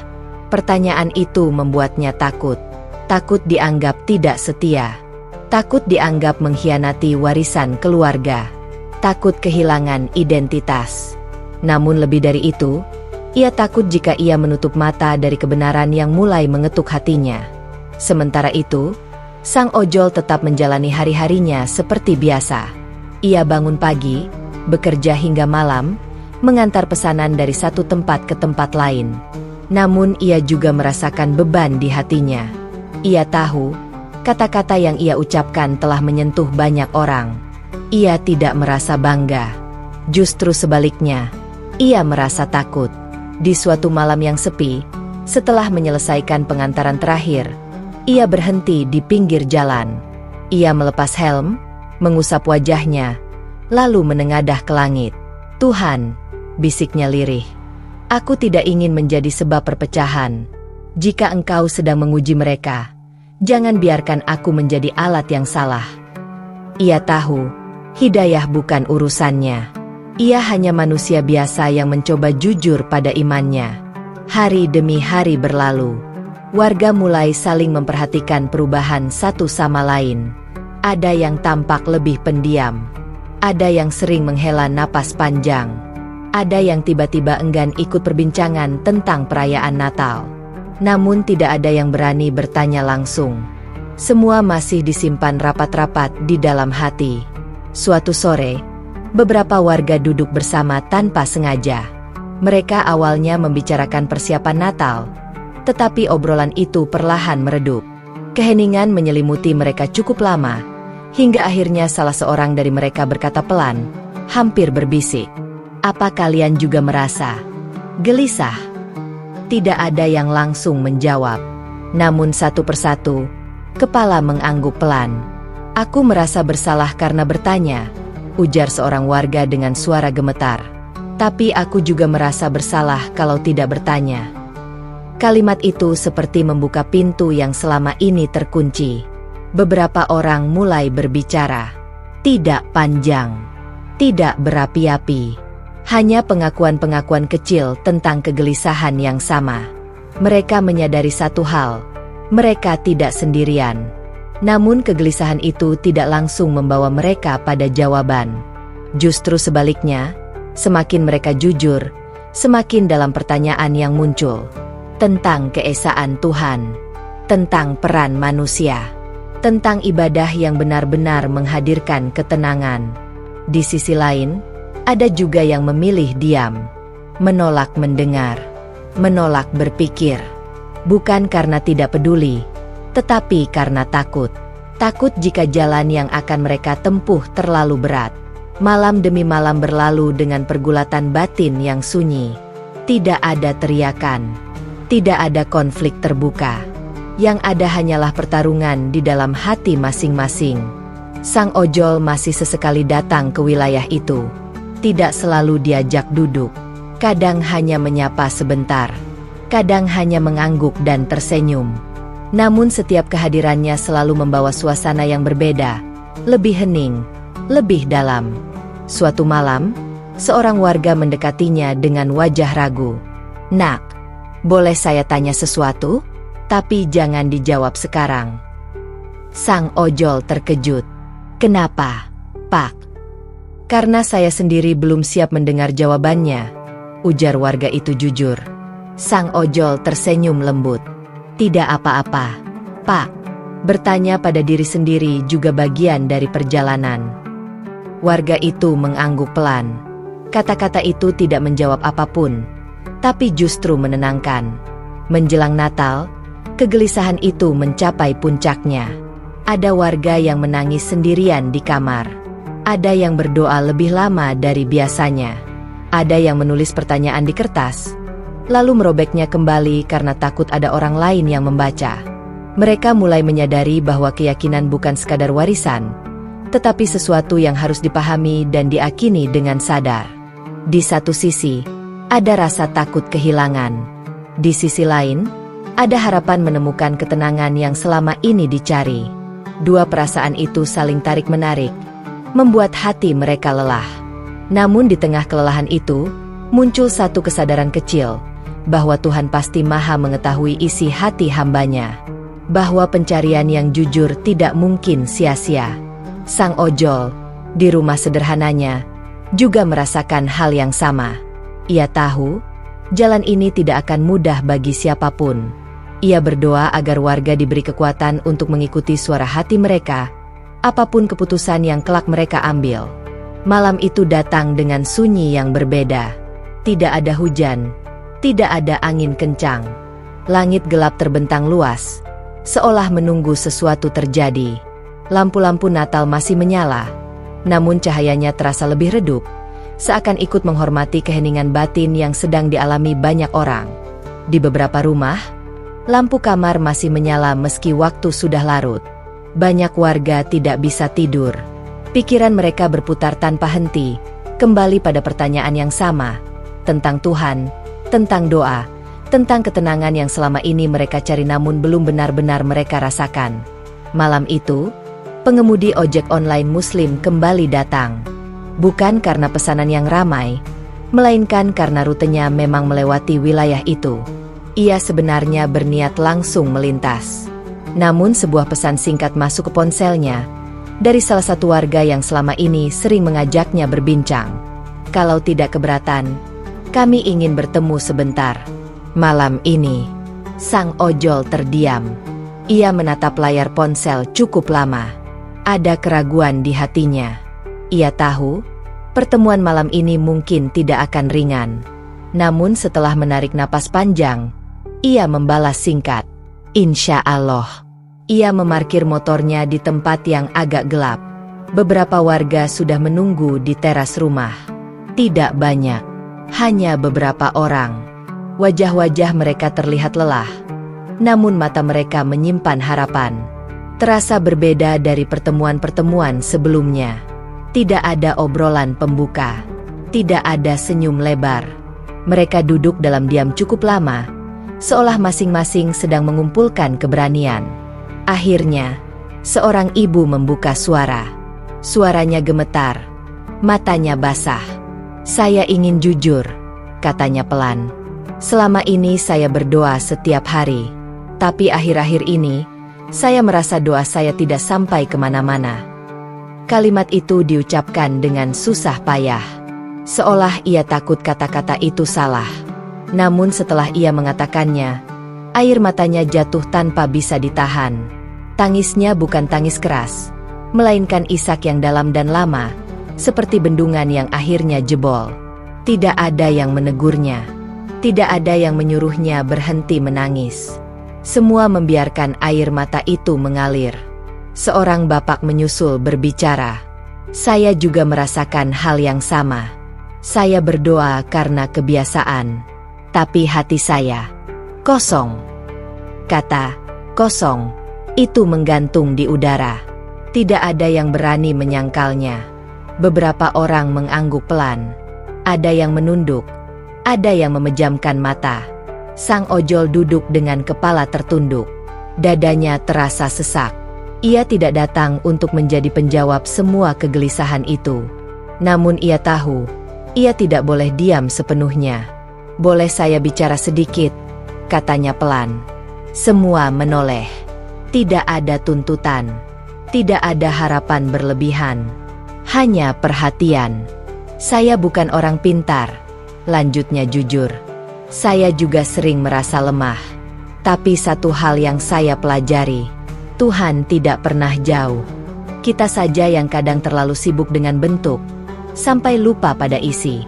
Pertanyaan itu membuatnya takut. Takut dianggap tidak setia. Takut dianggap mengkhianati warisan keluarga. Takut kehilangan identitas. Namun lebih dari itu, ia takut jika ia menutup mata dari kebenaran yang mulai mengetuk hatinya. Sementara itu, sang ojol tetap menjalani hari-harinya seperti biasa. Ia bangun pagi, bekerja hingga malam, mengantar pesanan dari satu tempat ke tempat lain. Namun ia juga merasakan beban di hatinya. Ia tahu, kata-kata yang ia ucapkan telah menyentuh banyak orang. Ia tidak merasa bangga. Justru sebaliknya, ia merasa takut. Di suatu malam yang sepi, setelah menyelesaikan pengantaran terakhir, ia berhenti di pinggir jalan. Ia melepas helm, mengusap wajahnya, lalu menengadah ke langit. Tuhan, bisiknya lirih. Aku tidak ingin menjadi sebab perpecahan. Jika Engkau sedang menguji mereka, jangan biarkan aku menjadi alat yang salah. Ia tahu, hidayah bukan urusannya. Ia hanya manusia biasa yang mencoba jujur pada imannya. Hari demi hari berlalu. Warga mulai saling memperhatikan perubahan satu sama lain. Ada yang tampak lebih pendiam. Ada yang sering menghela napas panjang. Ada yang tiba-tiba enggan ikut perbincangan tentang perayaan Natal. Namun tidak ada yang berani bertanya langsung. Semua masih disimpan rapat-rapat di dalam hati. Suatu sore, beberapa warga duduk bersama tanpa sengaja. Mereka awalnya membicarakan persiapan Natal, tetapi obrolan itu perlahan meredup. Keheningan menyelimuti mereka cukup lama, hingga akhirnya salah seorang dari mereka berkata pelan, hampir berbisik. Apa kalian juga merasa gelisah? Tidak ada yang langsung menjawab. Namun satu persatu, Kepala mengangguk pelan. Aku merasa bersalah karena bertanya, ujar seorang warga dengan suara gemetar. Tapi aku juga merasa bersalah kalau tidak bertanya. Kalimat itu seperti membuka pintu yang selama ini terkunci. Beberapa orang mulai berbicara. Tidak panjang, tidak berapi-api. Hanya pengakuan-pengakuan kecil tentang kegelisahan yang sama. Mereka menyadari satu hal, mereka tidak sendirian. Namun kegelisahan itu tidak langsung membawa mereka pada jawaban. Justru sebaliknya, semakin mereka jujur, semakin dalam pertanyaan yang muncul. Tentang keesaan Tuhan, tentang peran manusia, tentang ibadah yang benar-benar menghadirkan ketenangan. Di sisi lain, ada juga yang memilih diam, menolak mendengar, menolak berpikir. Bukan karena tidak peduli, tetapi karena takut. Takut jika jalan yang akan mereka tempuh terlalu berat. Malam demi malam berlalu dengan pergulatan batin yang sunyi. Tidak ada teriakan, tidak ada konflik terbuka. Yang ada hanyalah pertarungan di dalam hati masing-masing. Sang ojol masih sesekali datang ke wilayah itu. Tidak selalu diajak duduk. Kadang hanya menyapa sebentar. Kadang hanya mengangguk dan tersenyum. Namun setiap kehadirannya selalu membawa suasana yang berbeda. Lebih hening, lebih dalam. Suatu malam, seorang warga mendekatinya dengan wajah ragu. "Nak, boleh saya tanya sesuatu? Tapi jangan dijawab sekarang." Sang ojol terkejut. "Kenapa, Pak?" "Karena saya sendiri belum siap mendengar jawabannya," ujar warga itu jujur. Sang ojol tersenyum lembut. "Tidak apa-apa, Pak. Bertanya pada diri sendiri juga bagian dari perjalanan." Warga itu mengangguk pelan. Kata-kata itu tidak menjawab apapun, tapi justru menenangkan. Menjelang Natal, kegelisahan itu mencapai puncaknya. Ada warga yang menangis sendirian di kamar. Ada yang berdoa lebih lama dari biasanya. Ada yang menulis pertanyaan di kertas, lalu merobeknya kembali karena takut ada orang lain yang membaca. Mereka mulai menyadari bahwa keyakinan bukan sekadar warisan, tetapi sesuatu yang harus dipahami dan diakini dengan sadar. Di satu sisi, ada rasa takut kehilangan. Di sisi lain, ada harapan menemukan ketenangan yang selama ini dicari. Dua perasaan itu saling tarik-menarik, membuat hati mereka lelah. Namun di tengah kelelahan itu, muncul satu kesadaran kecil, bahwa Tuhan pasti maha mengetahui isi hati hambanya. Bahwa pencarian yang jujur tidak mungkin sia-sia. Sang ojol, di rumah sederhananya, juga merasakan hal yang sama. Ia tahu, jalan ini tidak akan mudah bagi siapapun. Ia berdoa agar warga diberi kekuatan untuk mengikuti suara hati mereka, apapun keputusan yang kelak mereka ambil. Malam itu datang dengan sunyi yang berbeda. Tidak ada hujan, tidak ada angin kencang. Langit gelap terbentang luas, seolah menunggu sesuatu terjadi. Lampu-lampu Natal masih menyala, namun cahayanya terasa lebih redup, seakan ikut menghormati keheningan batin yang sedang dialami banyak orang. Di beberapa rumah, lampu kamar masih menyala meski waktu sudah larut. Banyak warga tidak bisa tidur. Pikiran mereka berputar tanpa henti, kembali pada pertanyaan yang sama, tentang Tuhan, tentang doa, tentang ketenangan yang selama ini mereka cari namun belum benar-benar mereka rasakan. Malam itu, pengemudi ojek online Muslim kembali datang. Bukan karena pesanan yang ramai, melainkan karena rutenya memang melewati wilayah itu. Ia sebenarnya berniat langsung melintas. Namun sebuah pesan singkat masuk ke ponselnya, dari salah satu warga yang selama ini sering mengajaknya berbincang. "Kalau tidak keberatan, kami ingin bertemu sebentar." Malam ini, sang ojol terdiam. Ia menatap layar ponsel cukup lama. Ada keraguan di hatinya. Ia tahu, pertemuan malam ini mungkin tidak akan ringan. Namun setelah menarik napas panjang, ia membalas singkat, "Insya Allah." Ia memarkir motornya di tempat yang agak gelap. Beberapa warga sudah menunggu di teras rumah. Tidak banyak, hanya beberapa orang. Wajah-wajah mereka terlihat lelah, namun mata mereka menyimpan harapan. Terasa berbeda dari pertemuan-pertemuan sebelumnya. Tidak ada obrolan pembuka. Tidak ada senyum lebar. Mereka duduk dalam diam cukup lama, seolah masing-masing sedang mengumpulkan keberanian. Akhirnya, seorang ibu membuka suara. Suaranya gemetar, matanya basah. "Saya ingin jujur," katanya pelan. "Selama ini saya berdoa setiap hari. Tapi akhir-akhir ini, saya merasa doa saya tidak sampai kemana-mana." Kalimat itu diucapkan dengan susah payah, seolah ia takut kata-kata itu salah. Namun setelah ia mengatakannya, air matanya jatuh tanpa bisa ditahan. Tangisnya bukan tangis keras, melainkan isak yang dalam dan lama, seperti bendungan yang akhirnya jebol. Tidak ada yang menegurnya. Tidak ada yang menyuruhnya berhenti menangis. Semua membiarkan air mata itu mengalir. Seorang bapak menyusul berbicara. "Saya juga merasakan hal yang sama. Saya berdoa karena kebiasaan. Tapi hati saya kosong." Kata "kosong" itu menggantung di udara. Tidak ada yang berani menyangkalnya. Beberapa orang mengangguk pelan. Ada yang menunduk. Ada yang memejamkan mata. Sang ojol duduk dengan kepala tertunduk. Dadanya terasa sesak. Ia tidak datang untuk menjadi penjawab semua kegelisahan itu. Namun ia tahu, ia tidak boleh diam sepenuhnya. "Boleh saya bicara sedikit?" katanya pelan. Semua menoleh. Tidak ada tuntutan. Tidak ada harapan berlebihan. Hanya perhatian. "Saya bukan orang pintar," lanjutnya jujur. "Saya juga sering merasa lemah. Tapi satu hal yang saya pelajari, Tuhan tidak pernah jauh. Kita saja yang kadang terlalu sibuk dengan bentuk, sampai lupa pada isi."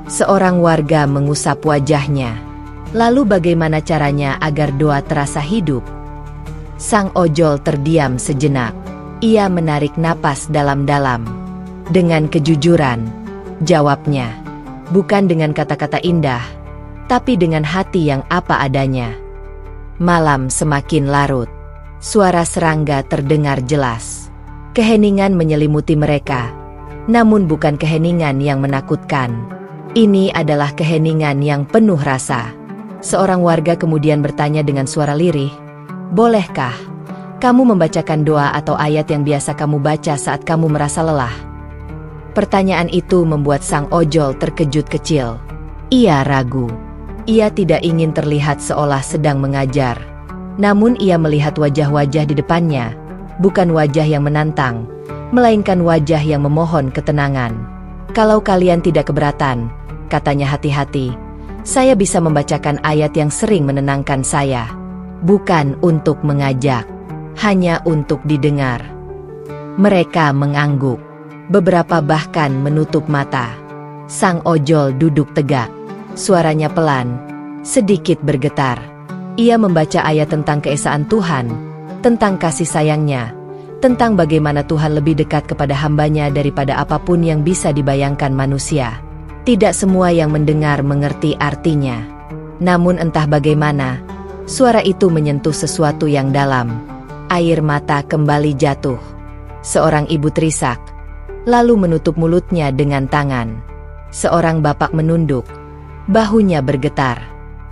Seorang warga mengusap wajahnya. "Lalu bagaimana caranya agar doa terasa hidup?" Sang ojol terdiam sejenak. Ia menarik napas dalam-dalam. Dengan kejujuran, jawabnya, "Bukan dengan kata-kata indah, tapi dengan hati yang apa adanya." Malam semakin larut. Suara serangga terdengar jelas. Keheningan menyelimuti mereka. Namun bukan keheningan yang menakutkan. Ini adalah keheningan yang penuh rasa. Seorang warga kemudian bertanya dengan suara lirih, "Bolehkah kamu membacakan doa atau ayat yang biasa kamu baca saat kamu merasa lelah?" Pertanyaan itu membuat sang ojol terkejut kecil. Ia ragu. Ia tidak ingin terlihat seolah sedang mengajar. Namun ia melihat wajah-wajah di depannya, bukan wajah yang menantang, melainkan wajah yang memohon ketenangan. "Kalau kalian tidak keberatan," katanya hati-hati, "saya bisa membacakan ayat yang sering menenangkan saya. Bukan untuk mengajak, hanya untuk didengar." Mereka mengangguk. Beberapa bahkan menutup mata. Sang ojol duduk tegak. Suaranya pelan, sedikit bergetar. Ia membaca ayat tentang keesaan Tuhan, tentang kasih sayangnya, tentang bagaimana Tuhan lebih dekat kepada hambanya daripada apapun yang bisa dibayangkan manusia. Tidak semua yang mendengar mengerti artinya. Namun entah bagaimana, suara itu menyentuh sesuatu yang dalam. Air mata kembali jatuh. Seorang ibu terisak, lalu menutup mulutnya dengan tangan. Seorang bapak menunduk. Bahunya bergetar.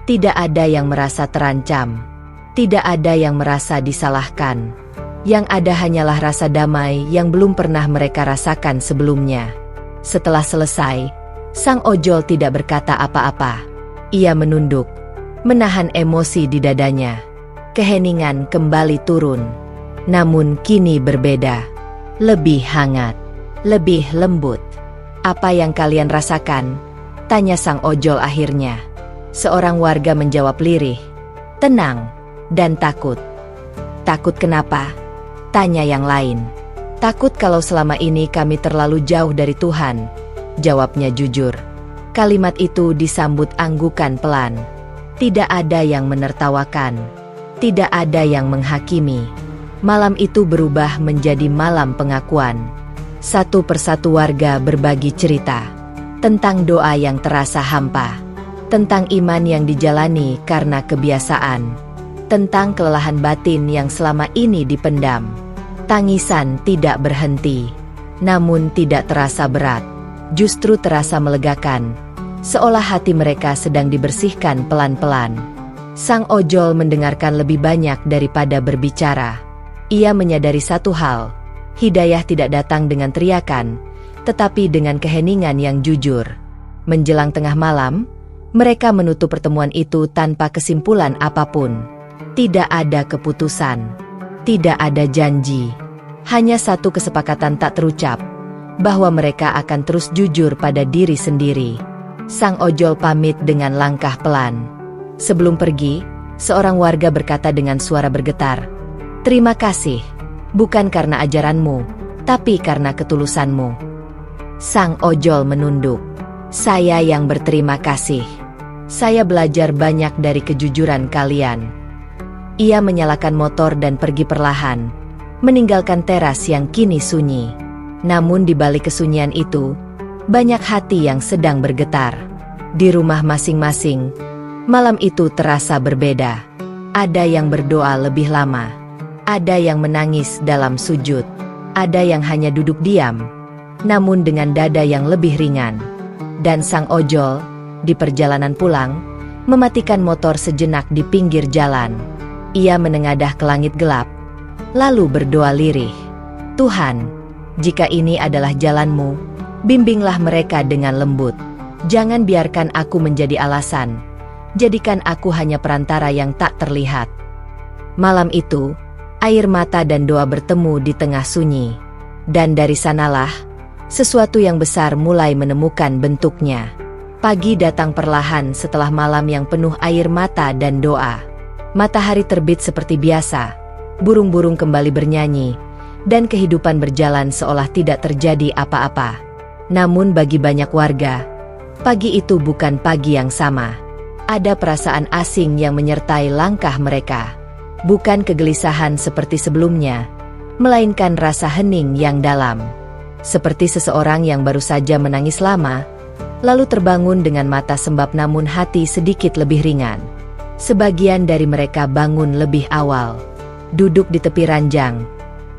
Tidak ada yang merasa terancam. Tidak ada yang merasa disalahkan. Yang ada hanyalah rasa damai yang belum pernah mereka rasakan sebelumnya. Setelah selesai, sang ojol tidak berkata apa-apa. Ia menunduk, menahan emosi di dadanya. Keheningan kembali turun. Namun kini berbeda. Lebih hangat. Lebih lembut. "Apa yang kalian rasakan?" tanya sang ojol akhirnya. Seorang warga menjawab lirih, "Tenang dan takut." "Takut kenapa?" tanya yang lain. "Takut kalau selama ini kami terlalu jauh dari Tuhan," jawabnya jujur. Kalimat itu disambut anggukan pelan. Tidak ada yang menertawakan. Tidak ada yang menghakimi. Malam itu berubah menjadi malam pengakuan. Satu persatu warga berbagi cerita. Tentang doa yang terasa hampa. Tentang iman yang dijalani karena kebiasaan. tentang kelelahan batin yang selama ini dipendam. Tangisan tidak berhenti, namun tidak terasa berat, justru terasa melegakan, seolah hati mereka sedang dibersihkan pelan-pelan. Sang ojol mendengarkan lebih banyak daripada berbicara. Ia menyadari satu hal, hidayah tidak datang dengan teriakan, tetapi dengan keheningan yang jujur. Menjelang tengah malam, mereka menutup pertemuan itu tanpa kesimpulan apapun. Tidak ada keputusan, tidak ada janji, hanya satu kesepakatan tak terucap, bahwa mereka akan terus jujur pada diri sendiri. Sang ojol pamit dengan langkah pelan. Sebelum pergi, seorang warga berkata dengan suara bergetar, "Terima kasih, bukan karena ajaranmu, tapi karena ketulusanmu." Sang ojol menunduk. "Saya yang berterima kasih. Saya belajar banyak dari kejujuran kalian." Ia menyalakan motor dan pergi perlahan, meninggalkan teras yang kini sunyi. Namun di balik kesunyian itu, banyak hati yang sedang bergetar. Di rumah masing-masing, malam itu terasa berbeda. Ada yang berdoa lebih lama, ada yang menangis dalam sujud, ada yang hanya duduk diam, namun dengan dada yang lebih ringan. Dan sang ojol, di perjalanan pulang, mematikan motor sejenak di pinggir jalan. Ia menengadah ke langit gelap, lalu berdoa lirih, "Tuhan, jika ini adalah jalan-Mu, bimbinglah mereka dengan lembut. Jangan biarkan aku menjadi alasan. Jadikan aku hanya perantara yang tak terlihat." Malam itu, air mata dan doa bertemu di tengah sunyi. Dan dari sanalah, sesuatu yang besar mulai menemukan bentuknya. Pagi datang perlahan setelah malam yang penuh air mata dan doa. Matahari terbit seperti biasa, burung-burung kembali bernyanyi, dan kehidupan berjalan seolah tidak terjadi apa-apa. Namun bagi banyak warga, pagi itu bukan pagi yang sama. Ada perasaan asing yang menyertai langkah mereka. Bukan kegelisahan seperti sebelumnya, melainkan rasa hening yang dalam. Seperti seseorang yang baru saja menangis lama, lalu terbangun dengan mata sembab namun hati sedikit lebih ringan. Sebagian dari mereka bangun lebih awal, duduk di tepi ranjang,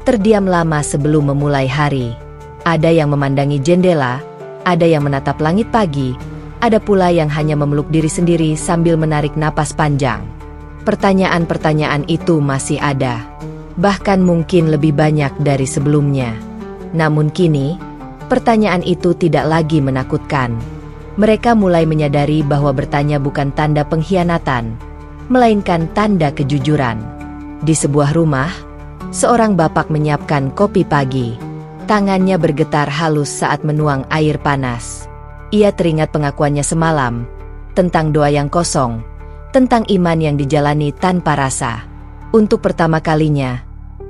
terdiam lama sebelum memulai hari. Ada yang memandangi jendela, ada yang menatap langit pagi, ada pula yang hanya memeluk diri sendiri sambil menarik napas panjang. Pertanyaan-pertanyaan itu masih ada, bahkan mungkin lebih banyak dari sebelumnya. Namun kini, pertanyaan itu tidak lagi menakutkan. Mereka mulai menyadari bahwa bertanya bukan tanda pengkhianatan, melainkan tanda kejujuran. Di sebuah rumah, seorang bapak menyiapkan kopi pagi. Tangannya bergetar halus saat menuang air panas. Ia teringat pengakuannya semalam, tentang doa yang kosong, tentang iman yang dijalani tanpa rasa. Untuk pertama kalinya,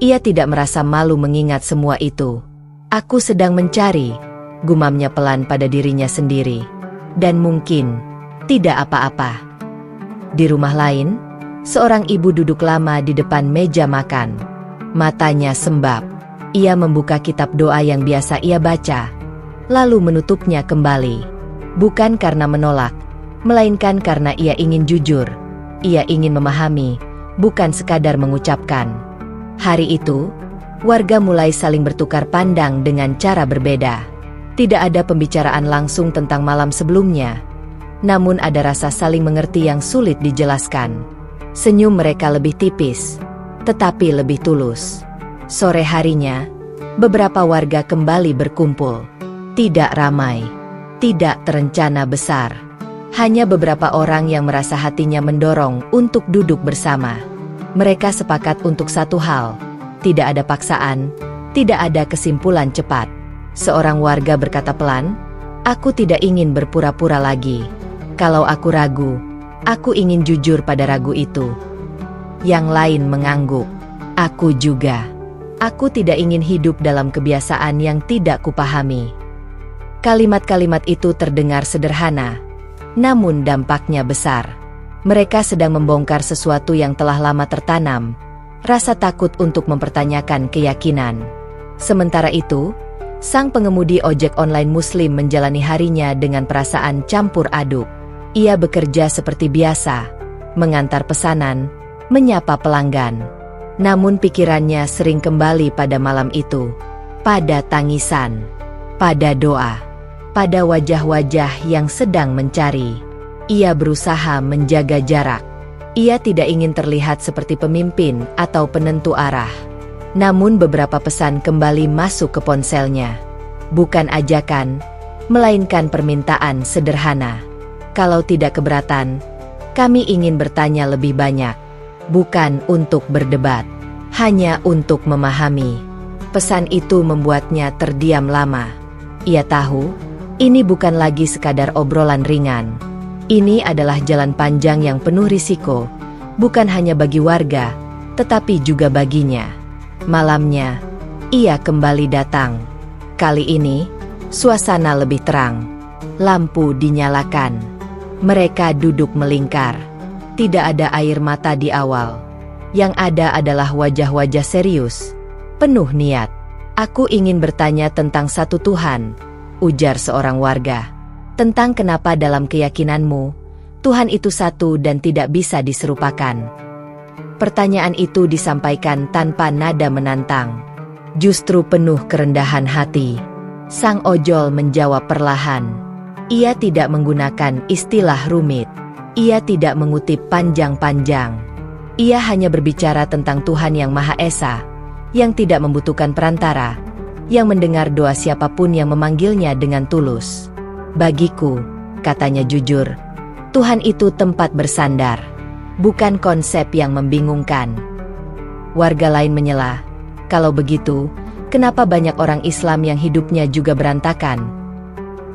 ia tidak merasa malu mengingat semua itu. "Aku sedang mencari," gumamnya pelan pada dirinya sendiri. "Dan mungkin, tidak apa-apa." Di rumah lain, seorang ibu duduk lama di depan meja makan. Matanya sembab. Ia membuka kitab doa yang biasa ia baca, lalu menutupnya kembali. Bukan karena menolak, melainkan karena ia ingin jujur. Ia ingin memahami, bukan sekadar mengucapkan. Hari itu, warga mulai saling bertukar pandang dengan cara berbeda. Tidak ada pembicaraan langsung tentang malam sebelumnya, namun ada rasa saling mengerti yang sulit dijelaskan. Senyum mereka lebih tipis, tetapi lebih tulus. Sore harinya, beberapa warga kembali berkumpul. Tidak ramai, tidak terencana besar. Hanya beberapa orang yang merasa hatinya mendorong untuk duduk bersama. Mereka sepakat untuk satu hal, tidak ada paksaan, tidak ada kesimpulan cepat. Seorang warga berkata pelan, "Aku tidak ingin berpura-pura lagi. Kalau aku ragu, aku ingin jujur pada ragu itu." Yang lain mengangguk, "Aku juga. Aku tidak ingin hidup dalam kebiasaan yang tidak kupahami." Kalimat-kalimat itu terdengar sederhana, namun dampaknya besar. Mereka sedang membongkar sesuatu yang telah lama tertanam, rasa takut untuk mempertanyakan keyakinan. Sementara itu, sang pengemudi ojek online Muslim menjalani harinya dengan perasaan campur aduk. Ia bekerja seperti biasa, mengantar pesanan, menyapa pelanggan. Namun pikirannya sering kembali pada malam itu, pada tangisan, pada doa, pada wajah-wajah yang sedang mencari. Ia berusaha menjaga jarak. Ia tidak ingin terlihat seperti pemimpin atau penentu arah. Namun beberapa pesan kembali masuk ke ponselnya. Bukan ajakan, melainkan permintaan sederhana. Kalau tidak keberatan, kami ingin bertanya lebih banyak. Bukan untuk berdebat, hanya untuk memahami. Pesan itu membuatnya terdiam lama. Ia tahu, ini bukan lagi sekadar obrolan ringan. Ini adalah jalan panjang yang penuh risiko, bukan hanya bagi warga, tetapi juga baginya. Malamnya, ia kembali datang. Kali ini, suasana lebih terang. Lampu dinyalakan. Mereka duduk melingkar. Tidak ada air mata di awal. Yang ada adalah wajah-wajah serius, penuh niat. Aku ingin bertanya tentang satu Tuhan, ujar seorang warga. Tentang kenapa dalam keyakinanmu, Tuhan itu satu dan tidak bisa diserupakan. Pertanyaan itu disampaikan tanpa nada menantang. Justru penuh kerendahan hati. Sang ojol menjawab perlahan. Ia tidak menggunakan istilah rumit. Ia tidak mengutip panjang-panjang. Ia hanya berbicara tentang Tuhan yang Maha Esa, yang tidak membutuhkan perantara, yang mendengar doa siapapun yang memanggilnya dengan tulus. Bagiku, katanya jujur, Tuhan itu tempat bersandar, bukan konsep yang membingungkan. Warga lain menyela, kalau begitu, kenapa banyak orang Islam yang hidupnya juga berantakan?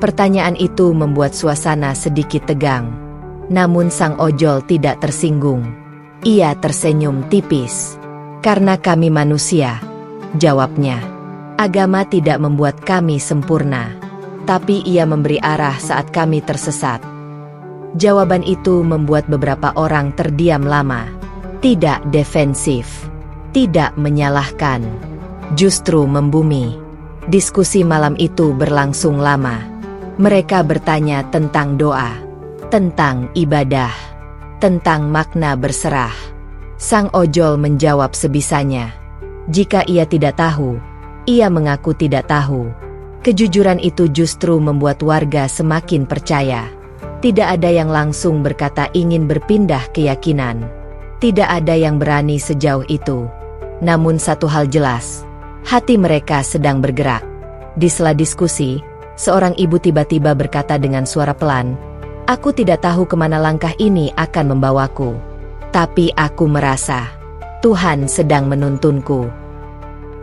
Pertanyaan itu membuat suasana sedikit tegang. Namun sang ojol tidak tersinggung. Ia tersenyum tipis. Karena kami manusia, jawabnya. Agama tidak membuat kami sempurna. Tapi ia memberi arah saat kami tersesat. Jawaban itu membuat beberapa orang terdiam lama. Tidak defensif, tidak menyalahkan, justru membumi. Diskusi malam itu berlangsung lama. Mereka bertanya tentang doa, tentang ibadah, tentang makna berserah. Sang ojol menjawab sebisanya. Jika ia tidak tahu, ia mengaku tidak tahu. Kejujuran itu justru membuat warga semakin percaya. Tidak ada yang langsung berkata ingin berpindah keyakinan. Tidak ada yang berani sejauh itu. Namun satu hal jelas, hati mereka sedang bergerak. Di sela diskusi, seorang ibu tiba-tiba berkata dengan suara pelan, "Aku tidak tahu kemana langkah ini akan membawaku. Tapi aku merasa, Tuhan sedang menuntunku."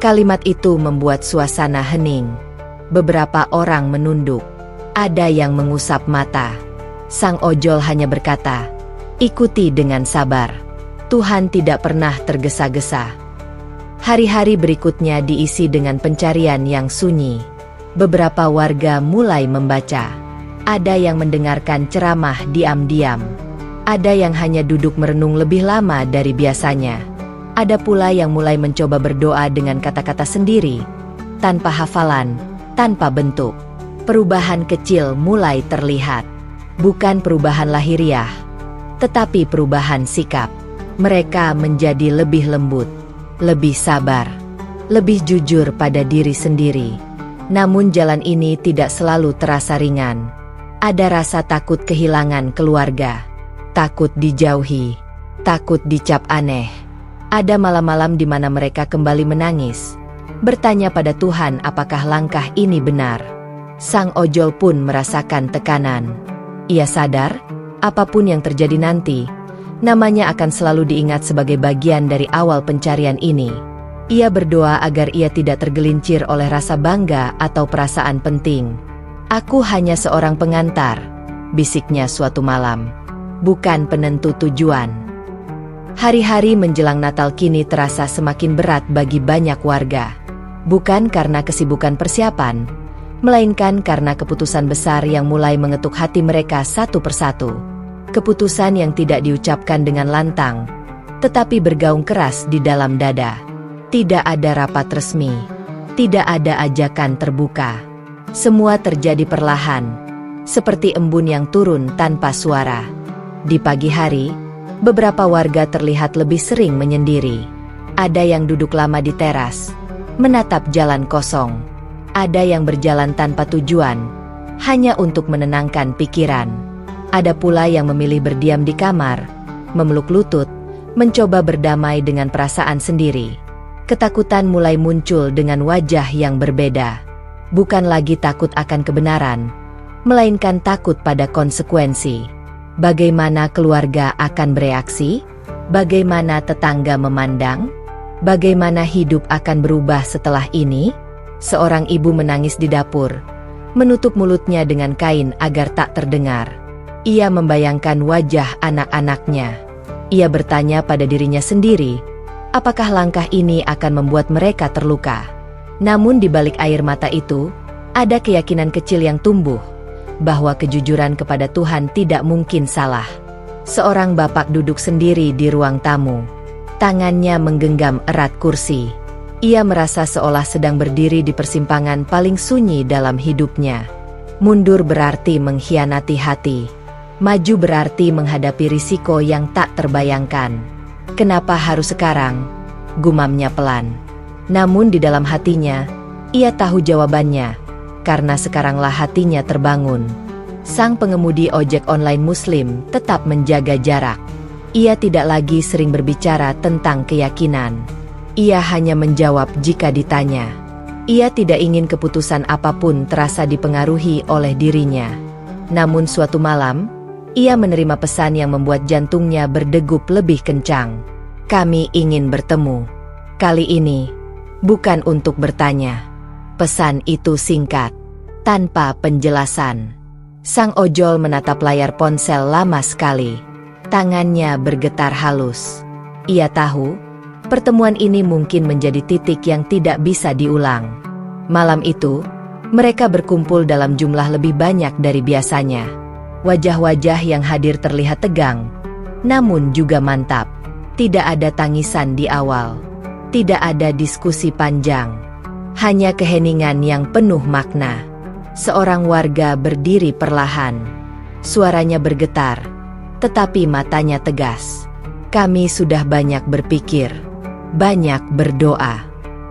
Kalimat itu membuat suasana hening. Beberapa orang menunduk. Ada yang mengusap mata. Sang ojol hanya berkata, "Ikuti dengan sabar. Tuhan tidak pernah tergesa-gesa." Hari-hari berikutnya diisi dengan pencarian yang sunyi. Beberapa warga mulai membaca. Ada yang mendengarkan ceramah diam-diam. Ada yang hanya duduk merenung lebih lama dari biasanya. Ada pula yang mulai mencoba berdoa dengan kata-kata sendiri, tanpa hafalan, tanpa bentuk. Perubahan kecil mulai terlihat. Bukan perubahan lahiriah, tetapi perubahan sikap. Mereka menjadi lebih lembut, lebih sabar, lebih jujur pada diri sendiri. Namun jalan ini tidak selalu terasa ringan. Ada rasa takut kehilangan keluarga, takut dijauhi, takut dicap aneh. Ada malam-malam di mana mereka kembali menangis, bertanya pada Tuhan apakah langkah ini benar. Sang ojol pun merasakan tekanan. Ia sadar, apapun yang terjadi nanti, namanya akan selalu diingat sebagai bagian dari awal pencarian ini. Ia berdoa agar ia tidak tergelincir oleh rasa bangga atau perasaan penting. "Aku hanya seorang pengantar," bisiknya suatu malam, "bukan penentu tujuan." Hari-hari menjelang Natal kini terasa semakin berat bagi banyak warga. Bukan karena kesibukan persiapan, melainkan karena keputusan besar yang mulai mengetuk hati mereka satu persatu. Keputusan yang tidak diucapkan dengan lantang, tetapi bergaung keras di dalam dada. Tidak ada rapat resmi, tidak ada ajakan terbuka. Semua terjadi perlahan, seperti embun yang turun tanpa suara. Di pagi hari, Beberapa warga terlihat lebih sering menyendiri. Ada yang duduk lama di teras, menatap jalan kosong. Ada yang berjalan tanpa tujuan, hanya untuk menenangkan pikiran. Ada pula yang memilih berdiam di kamar, memeluk lutut, mencoba berdamai dengan perasaan sendiri. Ketakutan mulai muncul dengan wajah yang berbeda. Bukan lagi takut akan kebenaran, melainkan takut pada konsekuensi. Bagaimana keluarga akan bereaksi? Bagaimana tetangga memandang? Bagaimana hidup akan berubah setelah ini? Seorang ibu menangis di dapur, menutup mulutnya dengan kain agar tak terdengar. Ia membayangkan wajah anak-anaknya. Ia bertanya pada dirinya sendiri, apakah langkah ini akan membuat mereka terluka? Namun di balik air mata itu, ada keyakinan kecil yang tumbuh, bahwa kejujuran kepada Tuhan tidak mungkin salah. Seorang bapak duduk sendiri di ruang tamu. Tangannya menggenggam erat kursi. Ia merasa seolah sedang berdiri di persimpangan paling sunyi dalam hidupnya. Mundur berarti mengkhianati hati. Maju berarti menghadapi risiko yang tak terbayangkan. Kenapa harus sekarang? Gumamnya pelan. Namun di dalam hatinya, ia tahu jawabannya. Karena sekaranglah hatinya terbangun. Sang pengemudi ojek online Muslim tetap menjaga jarak. Ia tidak lagi sering berbicara tentang keyakinan. Ia hanya menjawab jika ditanya. Ia tidak ingin keputusan apapun terasa dipengaruhi oleh dirinya. Namun suatu malam, ia menerima pesan yang membuat jantungnya berdegup lebih kencang. Kami ingin bertemu. Kali ini, bukan untuk bertanya. Pesan itu singkat, tanpa penjelasan. Sang ojol menatap layar ponsel lama sekali. Tangannya bergetar halus. Ia tahu, pertemuan ini mungkin menjadi titik yang tidak bisa diulang. Malam itu, mereka berkumpul dalam jumlah lebih banyak dari biasanya. Wajah-wajah yang hadir terlihat tegang, namun juga mantap. Tidak ada tangisan di awal. Tidak ada diskusi panjang. Hanya keheningan yang penuh makna. Seorang warga berdiri perlahan. Suaranya bergetar, tetapi matanya tegas. Kami sudah banyak berpikir, banyak berdoa,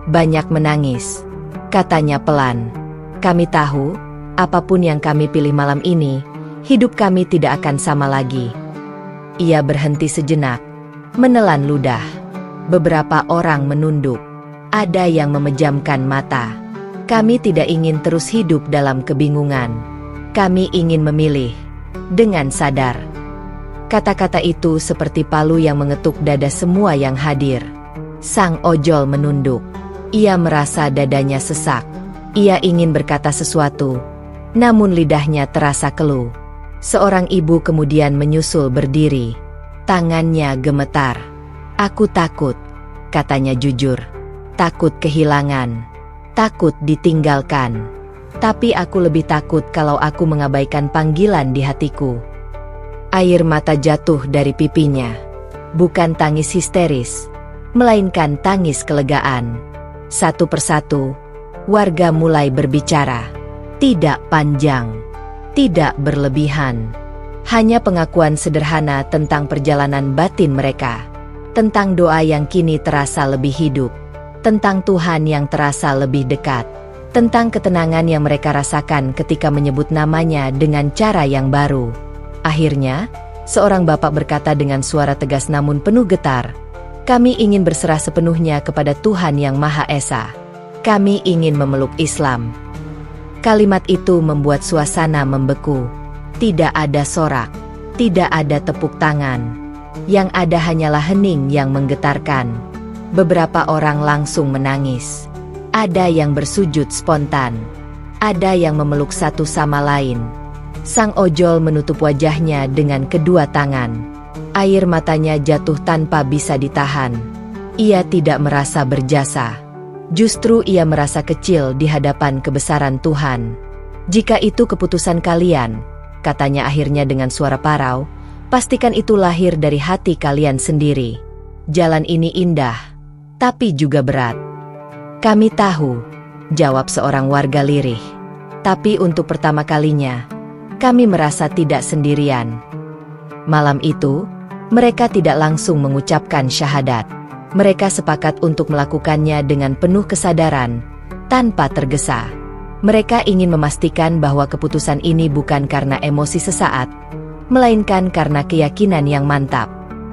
banyak menangis. Katanya pelan. Kami tahu, apapun yang kami pilih malam ini, hidup kami tidak akan sama lagi. Ia berhenti sejenak, menelan ludah. Beberapa orang menunduk. Ada yang memejamkan mata. Kami tidak ingin terus hidup dalam kebingungan. Kami ingin memilih dengan sadar. Kata-kata itu seperti palu yang mengetuk dada semua yang hadir. Sang ojol menunduk. Ia merasa dadanya sesak. Ia ingin berkata sesuatu, namun lidahnya terasa keluh. Seorang ibu kemudian menyusul berdiri. Tangannya gemetar. Aku takut, katanya jujur. Takut kehilangan, takut ditinggalkan. Tapi aku lebih takut kalau aku mengabaikan panggilan di hatiku. Air mata jatuh dari pipinya. Bukan tangis histeris, melainkan tangis kelegaan. Satu persatu, warga mulai berbicara. Tidak panjang, tidak berlebihan. Hanya pengakuan sederhana tentang perjalanan batin mereka. Tentang doa yang kini terasa lebih hidup. Tentang Tuhan yang terasa lebih dekat. Tentang ketenangan yang mereka rasakan ketika menyebut namanya dengan cara yang baru. Akhirnya, seorang bapak berkata dengan suara tegas namun penuh getar, kami ingin berserah sepenuhnya kepada Tuhan yang Maha Esa. Kami ingin memeluk Islam. Kalimat itu membuat suasana membeku. Tidak ada sorak, tidak ada tepuk tangan. Yang ada hanyalah hening yang menggetarkan. Beberapa orang langsung menangis. Ada yang bersujud spontan. Ada yang memeluk satu sama lain. Sang ojol menutup wajahnya dengan kedua tangan. Air matanya jatuh tanpa bisa ditahan. Ia tidak merasa berjasa. Justru ia merasa kecil di hadapan kebesaran Tuhan. Jika itu keputusan kalian, katanya akhirnya dengan suara parau, pastikan itu lahir dari hati kalian sendiri. Jalan ini indah, tapi juga berat. Kami tahu, jawab seorang warga lirih. Tapi untuk pertama kalinya, kami merasa tidak sendirian. Malam itu, Mereka tidak langsung mengucapkan syahadat. Mereka sepakat untuk melakukannya dengan penuh kesadaran, tanpa tergesa. Mereka ingin memastikan bahwa keputusan ini bukan karena emosi sesaat, melainkan karena keyakinan yang mantap.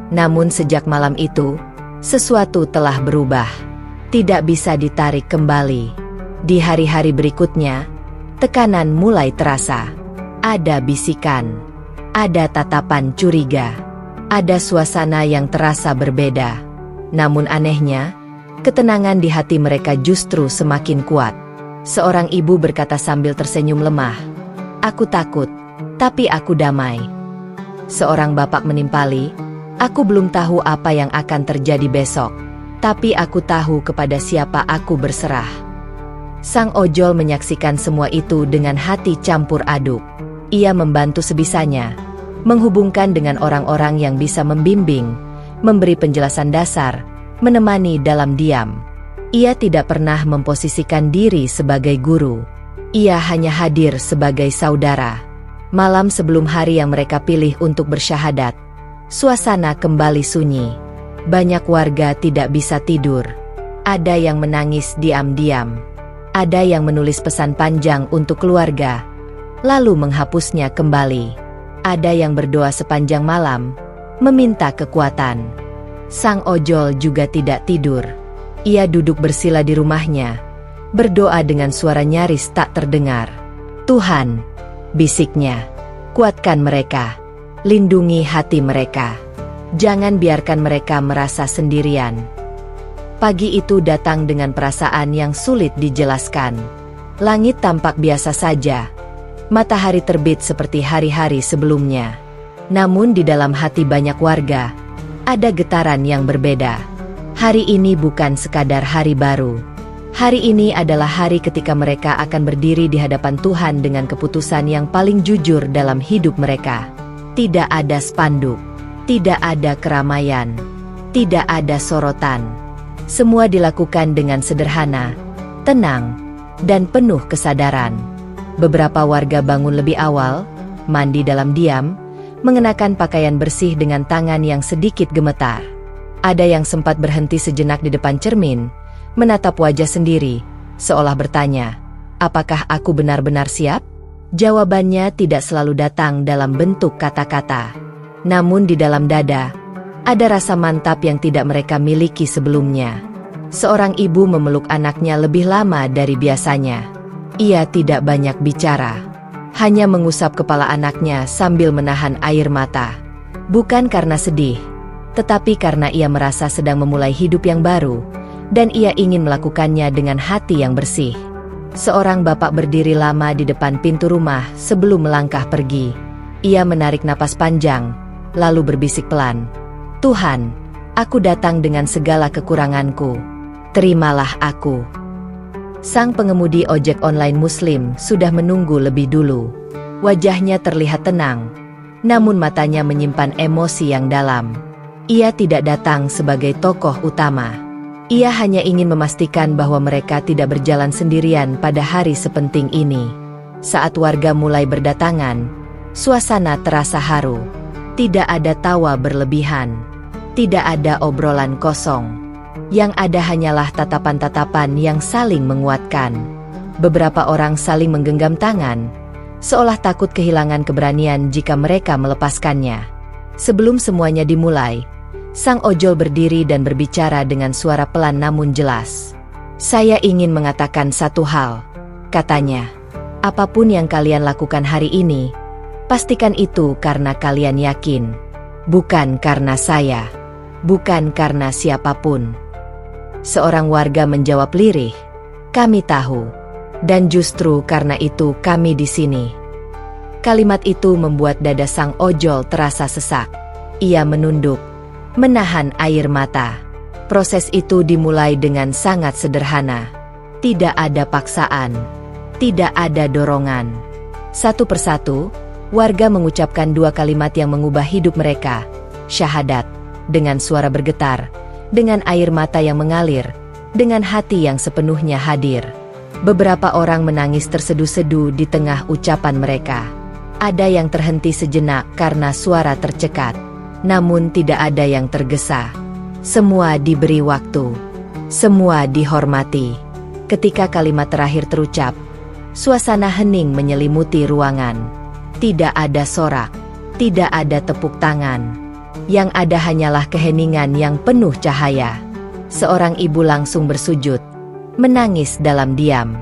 Namun sejak malam itu, sesuatu telah berubah. Tidak bisa ditarik kembali. Di hari-hari berikutnya, tekanan mulai terasa. Ada bisikan, ada tatapan curiga, ada suasana yang terasa berbeda. Namun anehnya, ketenangan di hati mereka justru semakin kuat. Seorang ibu berkata sambil tersenyum lemah, "Aku takut, tapi aku damai." Seorang bapak menimpali, "Aku belum tahu apa yang akan terjadi besok, tapi aku tahu kepada siapa aku berserah." Sang ojol menyaksikan semua itu dengan hati campur aduk. Ia membantu sebisanya, menghubungkan dengan orang-orang yang bisa membimbing, memberi penjelasan dasar, menemani dalam diam. Ia tidak pernah memposisikan diri sebagai guru. Ia hanya hadir sebagai saudara. Malam sebelum hari yang mereka pilih untuk bersyahadat, suasana kembali sunyi. Banyak warga tidak bisa tidur. Ada yang menangis diam-diam. Ada yang menulis pesan panjang untuk keluarga, lalu menghapusnya kembali. Ada yang berdoa sepanjang malam, meminta kekuatan. Sang ojol juga tidak tidur. Ia duduk bersila di rumahnya, berdoa dengan suara nyaris tak terdengar. "Tuhan," bisiknya, "kuatkan mereka, lindungi hati mereka. Jangan biarkan mereka merasa sendirian." Pagi itu datang dengan perasaan yang sulit dijelaskan. Langit tampak biasa saja. Matahari terbit seperti hari-hari sebelumnya. Namun di dalam hati banyak warga, ada getaran yang berbeda. Hari ini bukan sekadar hari baru. Hari ini adalah hari ketika mereka akan berdiri di hadapan Tuhan dengan keputusan yang paling jujur dalam hidup mereka. Tidak ada spanduk, tidak ada keramaian, tidak ada sorotan. Semua dilakukan dengan sederhana, tenang, dan penuh kesadaran. Beberapa warga bangun lebih awal, mandi dalam diam, mengenakan pakaian bersih dengan tangan yang sedikit gemetar. Ada yang sempat berhenti sejenak di depan cermin, menatap wajah sendiri, seolah bertanya, "Apakah aku benar-benar siap?" Jawabannya tidak selalu datang dalam bentuk kata-kata. Namun di dalam dada, ada rasa mantap yang tidak mereka miliki sebelumnya. Seorang ibu memeluk anaknya lebih lama dari biasanya. Ia tidak banyak bicara, hanya mengusap kepala anaknya sambil menahan air mata. Bukan karena sedih, tetapi karena ia merasa sedang memulai hidup yang baru, dan ia ingin melakukannya dengan hati yang bersih. Seorang bapak berdiri lama di depan pintu rumah sebelum melangkah pergi. Ia menarik napas panjang, lalu berbisik pelan, "Tuhan, aku datang dengan segala kekuranganku. Terimalah aku." Sang pengemudi ojek online Muslim sudah menunggu lebih dulu. Wajahnya terlihat tenang, namun matanya menyimpan emosi yang dalam. Ia tidak datang sebagai tokoh utama. Ia hanya ingin memastikan bahwa mereka tidak berjalan sendirian pada hari sepenting ini. Saat warga mulai berdatangan, suasana terasa haru. Tidak ada tawa berlebihan. Tidak ada obrolan kosong. Yang ada hanyalah tatapan-tatapan yang saling menguatkan. Beberapa orang saling menggenggam tangan, seolah takut kehilangan keberanian jika mereka melepaskannya. Sebelum semuanya dimulai, sang ojol berdiri dan berbicara dengan suara pelan namun jelas. "Saya ingin mengatakan satu hal," katanya. "Apapun yang kalian lakukan hari ini, pastikan itu karena kalian yakin. Bukan karena saya. Bukan karena siapapun." Seorang warga menjawab lirih, "Kami tahu. Dan justru karena itu kami di sini." Kalimat itu membuat dada sang ojol terasa sesak. Ia menunduk, menahan air mata. Proses itu dimulai dengan sangat sederhana. Tidak ada paksaan. Tidak ada dorongan. Satu persatu, warga mengucapkan dua kalimat yang mengubah hidup mereka. Syahadat, dengan suara bergetar, dengan air mata yang mengalir, dengan hati yang sepenuhnya hadir. Beberapa orang menangis terseduh-seduh di tengah ucapan mereka. Ada yang terhenti sejenak karena suara tercekat. Namun tidak ada yang tergesa. Semua diberi waktu. Semua dihormati. Ketika kalimat terakhir terucap, suasana hening menyelimuti ruangan. Tidak ada sorak. Tidak ada tepuk tangan. Yang ada hanyalah keheningan yang penuh cahaya. Seorang ibu langsung bersujud, menangis dalam diam.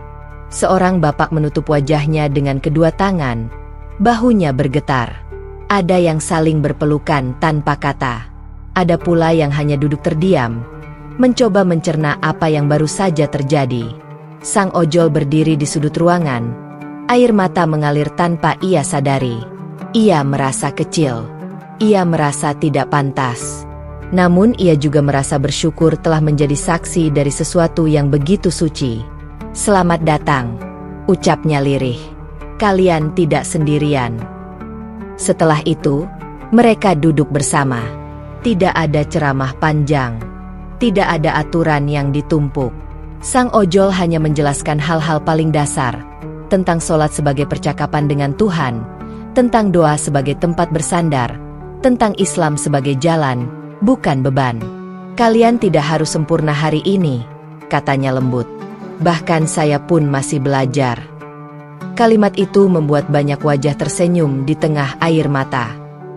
Seorang bapak menutup wajahnya dengan kedua tangan, bahunya bergetar. Ada yang saling berpelukan tanpa kata. Ada pula yang hanya duduk terdiam, mencoba mencerna apa yang baru saja terjadi. Sang ojol berdiri di sudut ruangan, air mata mengalir tanpa ia sadari. Ia merasa kecil. Ia merasa tidak pantas. Namun ia juga merasa bersyukur telah menjadi saksi dari sesuatu yang begitu suci. "Selamat datang," ucapnya lirih. "Kalian tidak sendirian." Setelah itu, mereka duduk bersama. Tidak ada ceramah panjang. Tidak ada aturan yang ditumpuk. Sang ojol hanya menjelaskan hal-hal paling dasar, tentang sholat sebagai percakapan dengan Tuhan, tentang doa sebagai tempat bersandar, tentang Islam sebagai jalan, bukan beban. "Kalian tidak harus sempurna hari ini," katanya lembut. "Bahkan saya pun masih belajar." Kalimat itu membuat banyak wajah tersenyum di tengah air mata.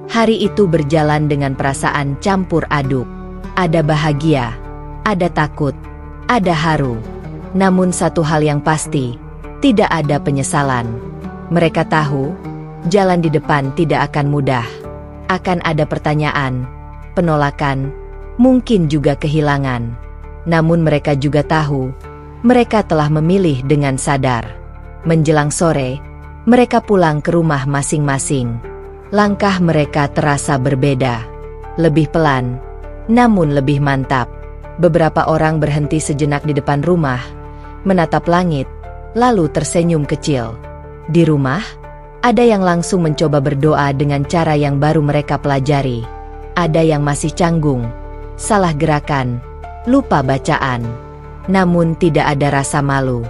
Hari itu berjalan dengan perasaan campur aduk. Ada bahagia, ada takut, ada haru. Namun satu hal yang pasti, tidak ada penyesalan. Mereka tahu, jalan di depan tidak akan mudah. Akan ada pertanyaan, penolakan, mungkin juga kehilangan. Namun mereka juga tahu, mereka telah memilih dengan sadar. Menjelang sore, mereka pulang ke rumah masing-masing. Langkah mereka terasa berbeda. Lebih pelan, namun lebih mantap. Beberapa orang berhenti sejenak di depan rumah, menatap langit, lalu tersenyum kecil. Di rumah, ada yang langsung mencoba berdoa dengan cara yang baru mereka pelajari. Ada yang masih canggung, salah gerakan, lupa bacaan. Namun tidak ada rasa malu.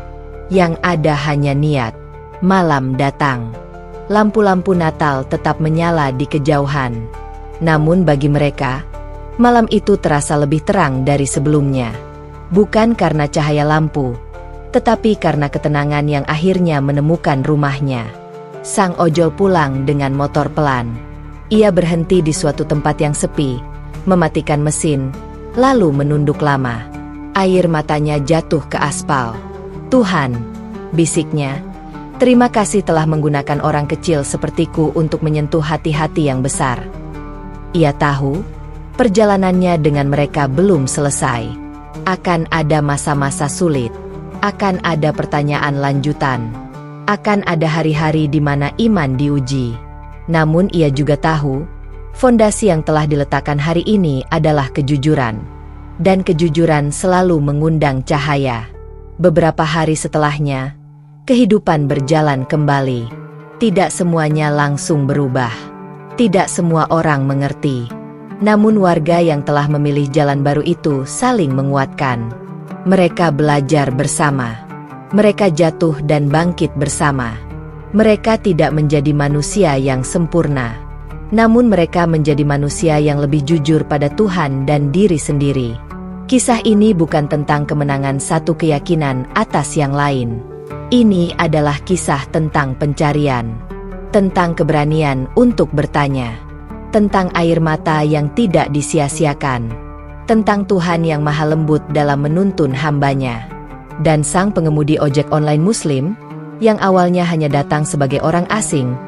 Yang ada hanya niat. Malam datang. Lampu-lampu Natal tetap menyala di kejauhan. Namun bagi mereka, malam itu terasa lebih terang dari sebelumnya. Bukan karena cahaya lampu, tetapi karena ketenangan yang akhirnya menemukan rumahnya. Sang ojol pulang dengan motor pelan. Ia berhenti di suatu tempat yang sepi, mematikan mesin, lalu menunduk lama. Air matanya jatuh ke aspal. "Tuhan," bisiknya, "terima kasih telah menggunakan orang kecil sepertiku untuk menyentuh hati-hati yang besar." Ia tahu, perjalanannya dengan mereka belum selesai. Akan ada masa-masa sulit. Akan ada pertanyaan lanjutan. Akan ada hari-hari di mana iman diuji. Namun ia juga tahu, fondasi yang telah diletakkan hari ini adalah kejujuran. Dan kejujuran selalu mengundang cahaya. Beberapa hari setelahnya, kehidupan berjalan kembali. Tidak semuanya langsung berubah. Tidak semua orang mengerti. Namun warga yang telah memilih jalan baru itu saling menguatkan. Mereka belajar bersama. Mereka jatuh dan bangkit bersama. Mereka tidak menjadi manusia yang sempurna. Namun mereka menjadi manusia yang lebih jujur pada Tuhan dan diri sendiri. Kisah ini bukan tentang kemenangan satu keyakinan atas yang lain. Ini adalah kisah tentang pencarian. Tentang keberanian untuk bertanya. Tentang air mata yang tidak disia-siakan. Tentang Tuhan yang maha lembut dalam menuntun hambanya. Dan sang pengemudi ojek online Muslim, yang awalnya hanya datang sebagai orang asing,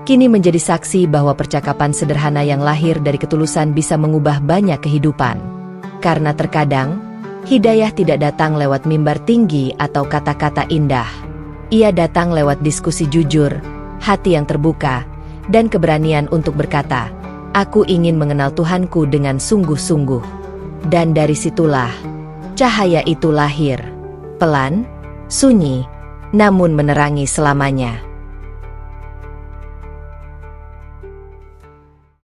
kini menjadi saksi bahwa percakapan sederhana yang lahir dari ketulusan bisa mengubah banyak kehidupan. Karena terkadang, hidayah tidak datang lewat mimbar tinggi atau kata-kata indah. Ia datang lewat diskusi jujur, hati yang terbuka, dan keberanian untuk berkata, "Aku ingin mengenal Tuhanku dengan sungguh-sungguh." Dan dari situlah, cahaya itu lahir. Pelan, sunyi, namun menerangi selamanya.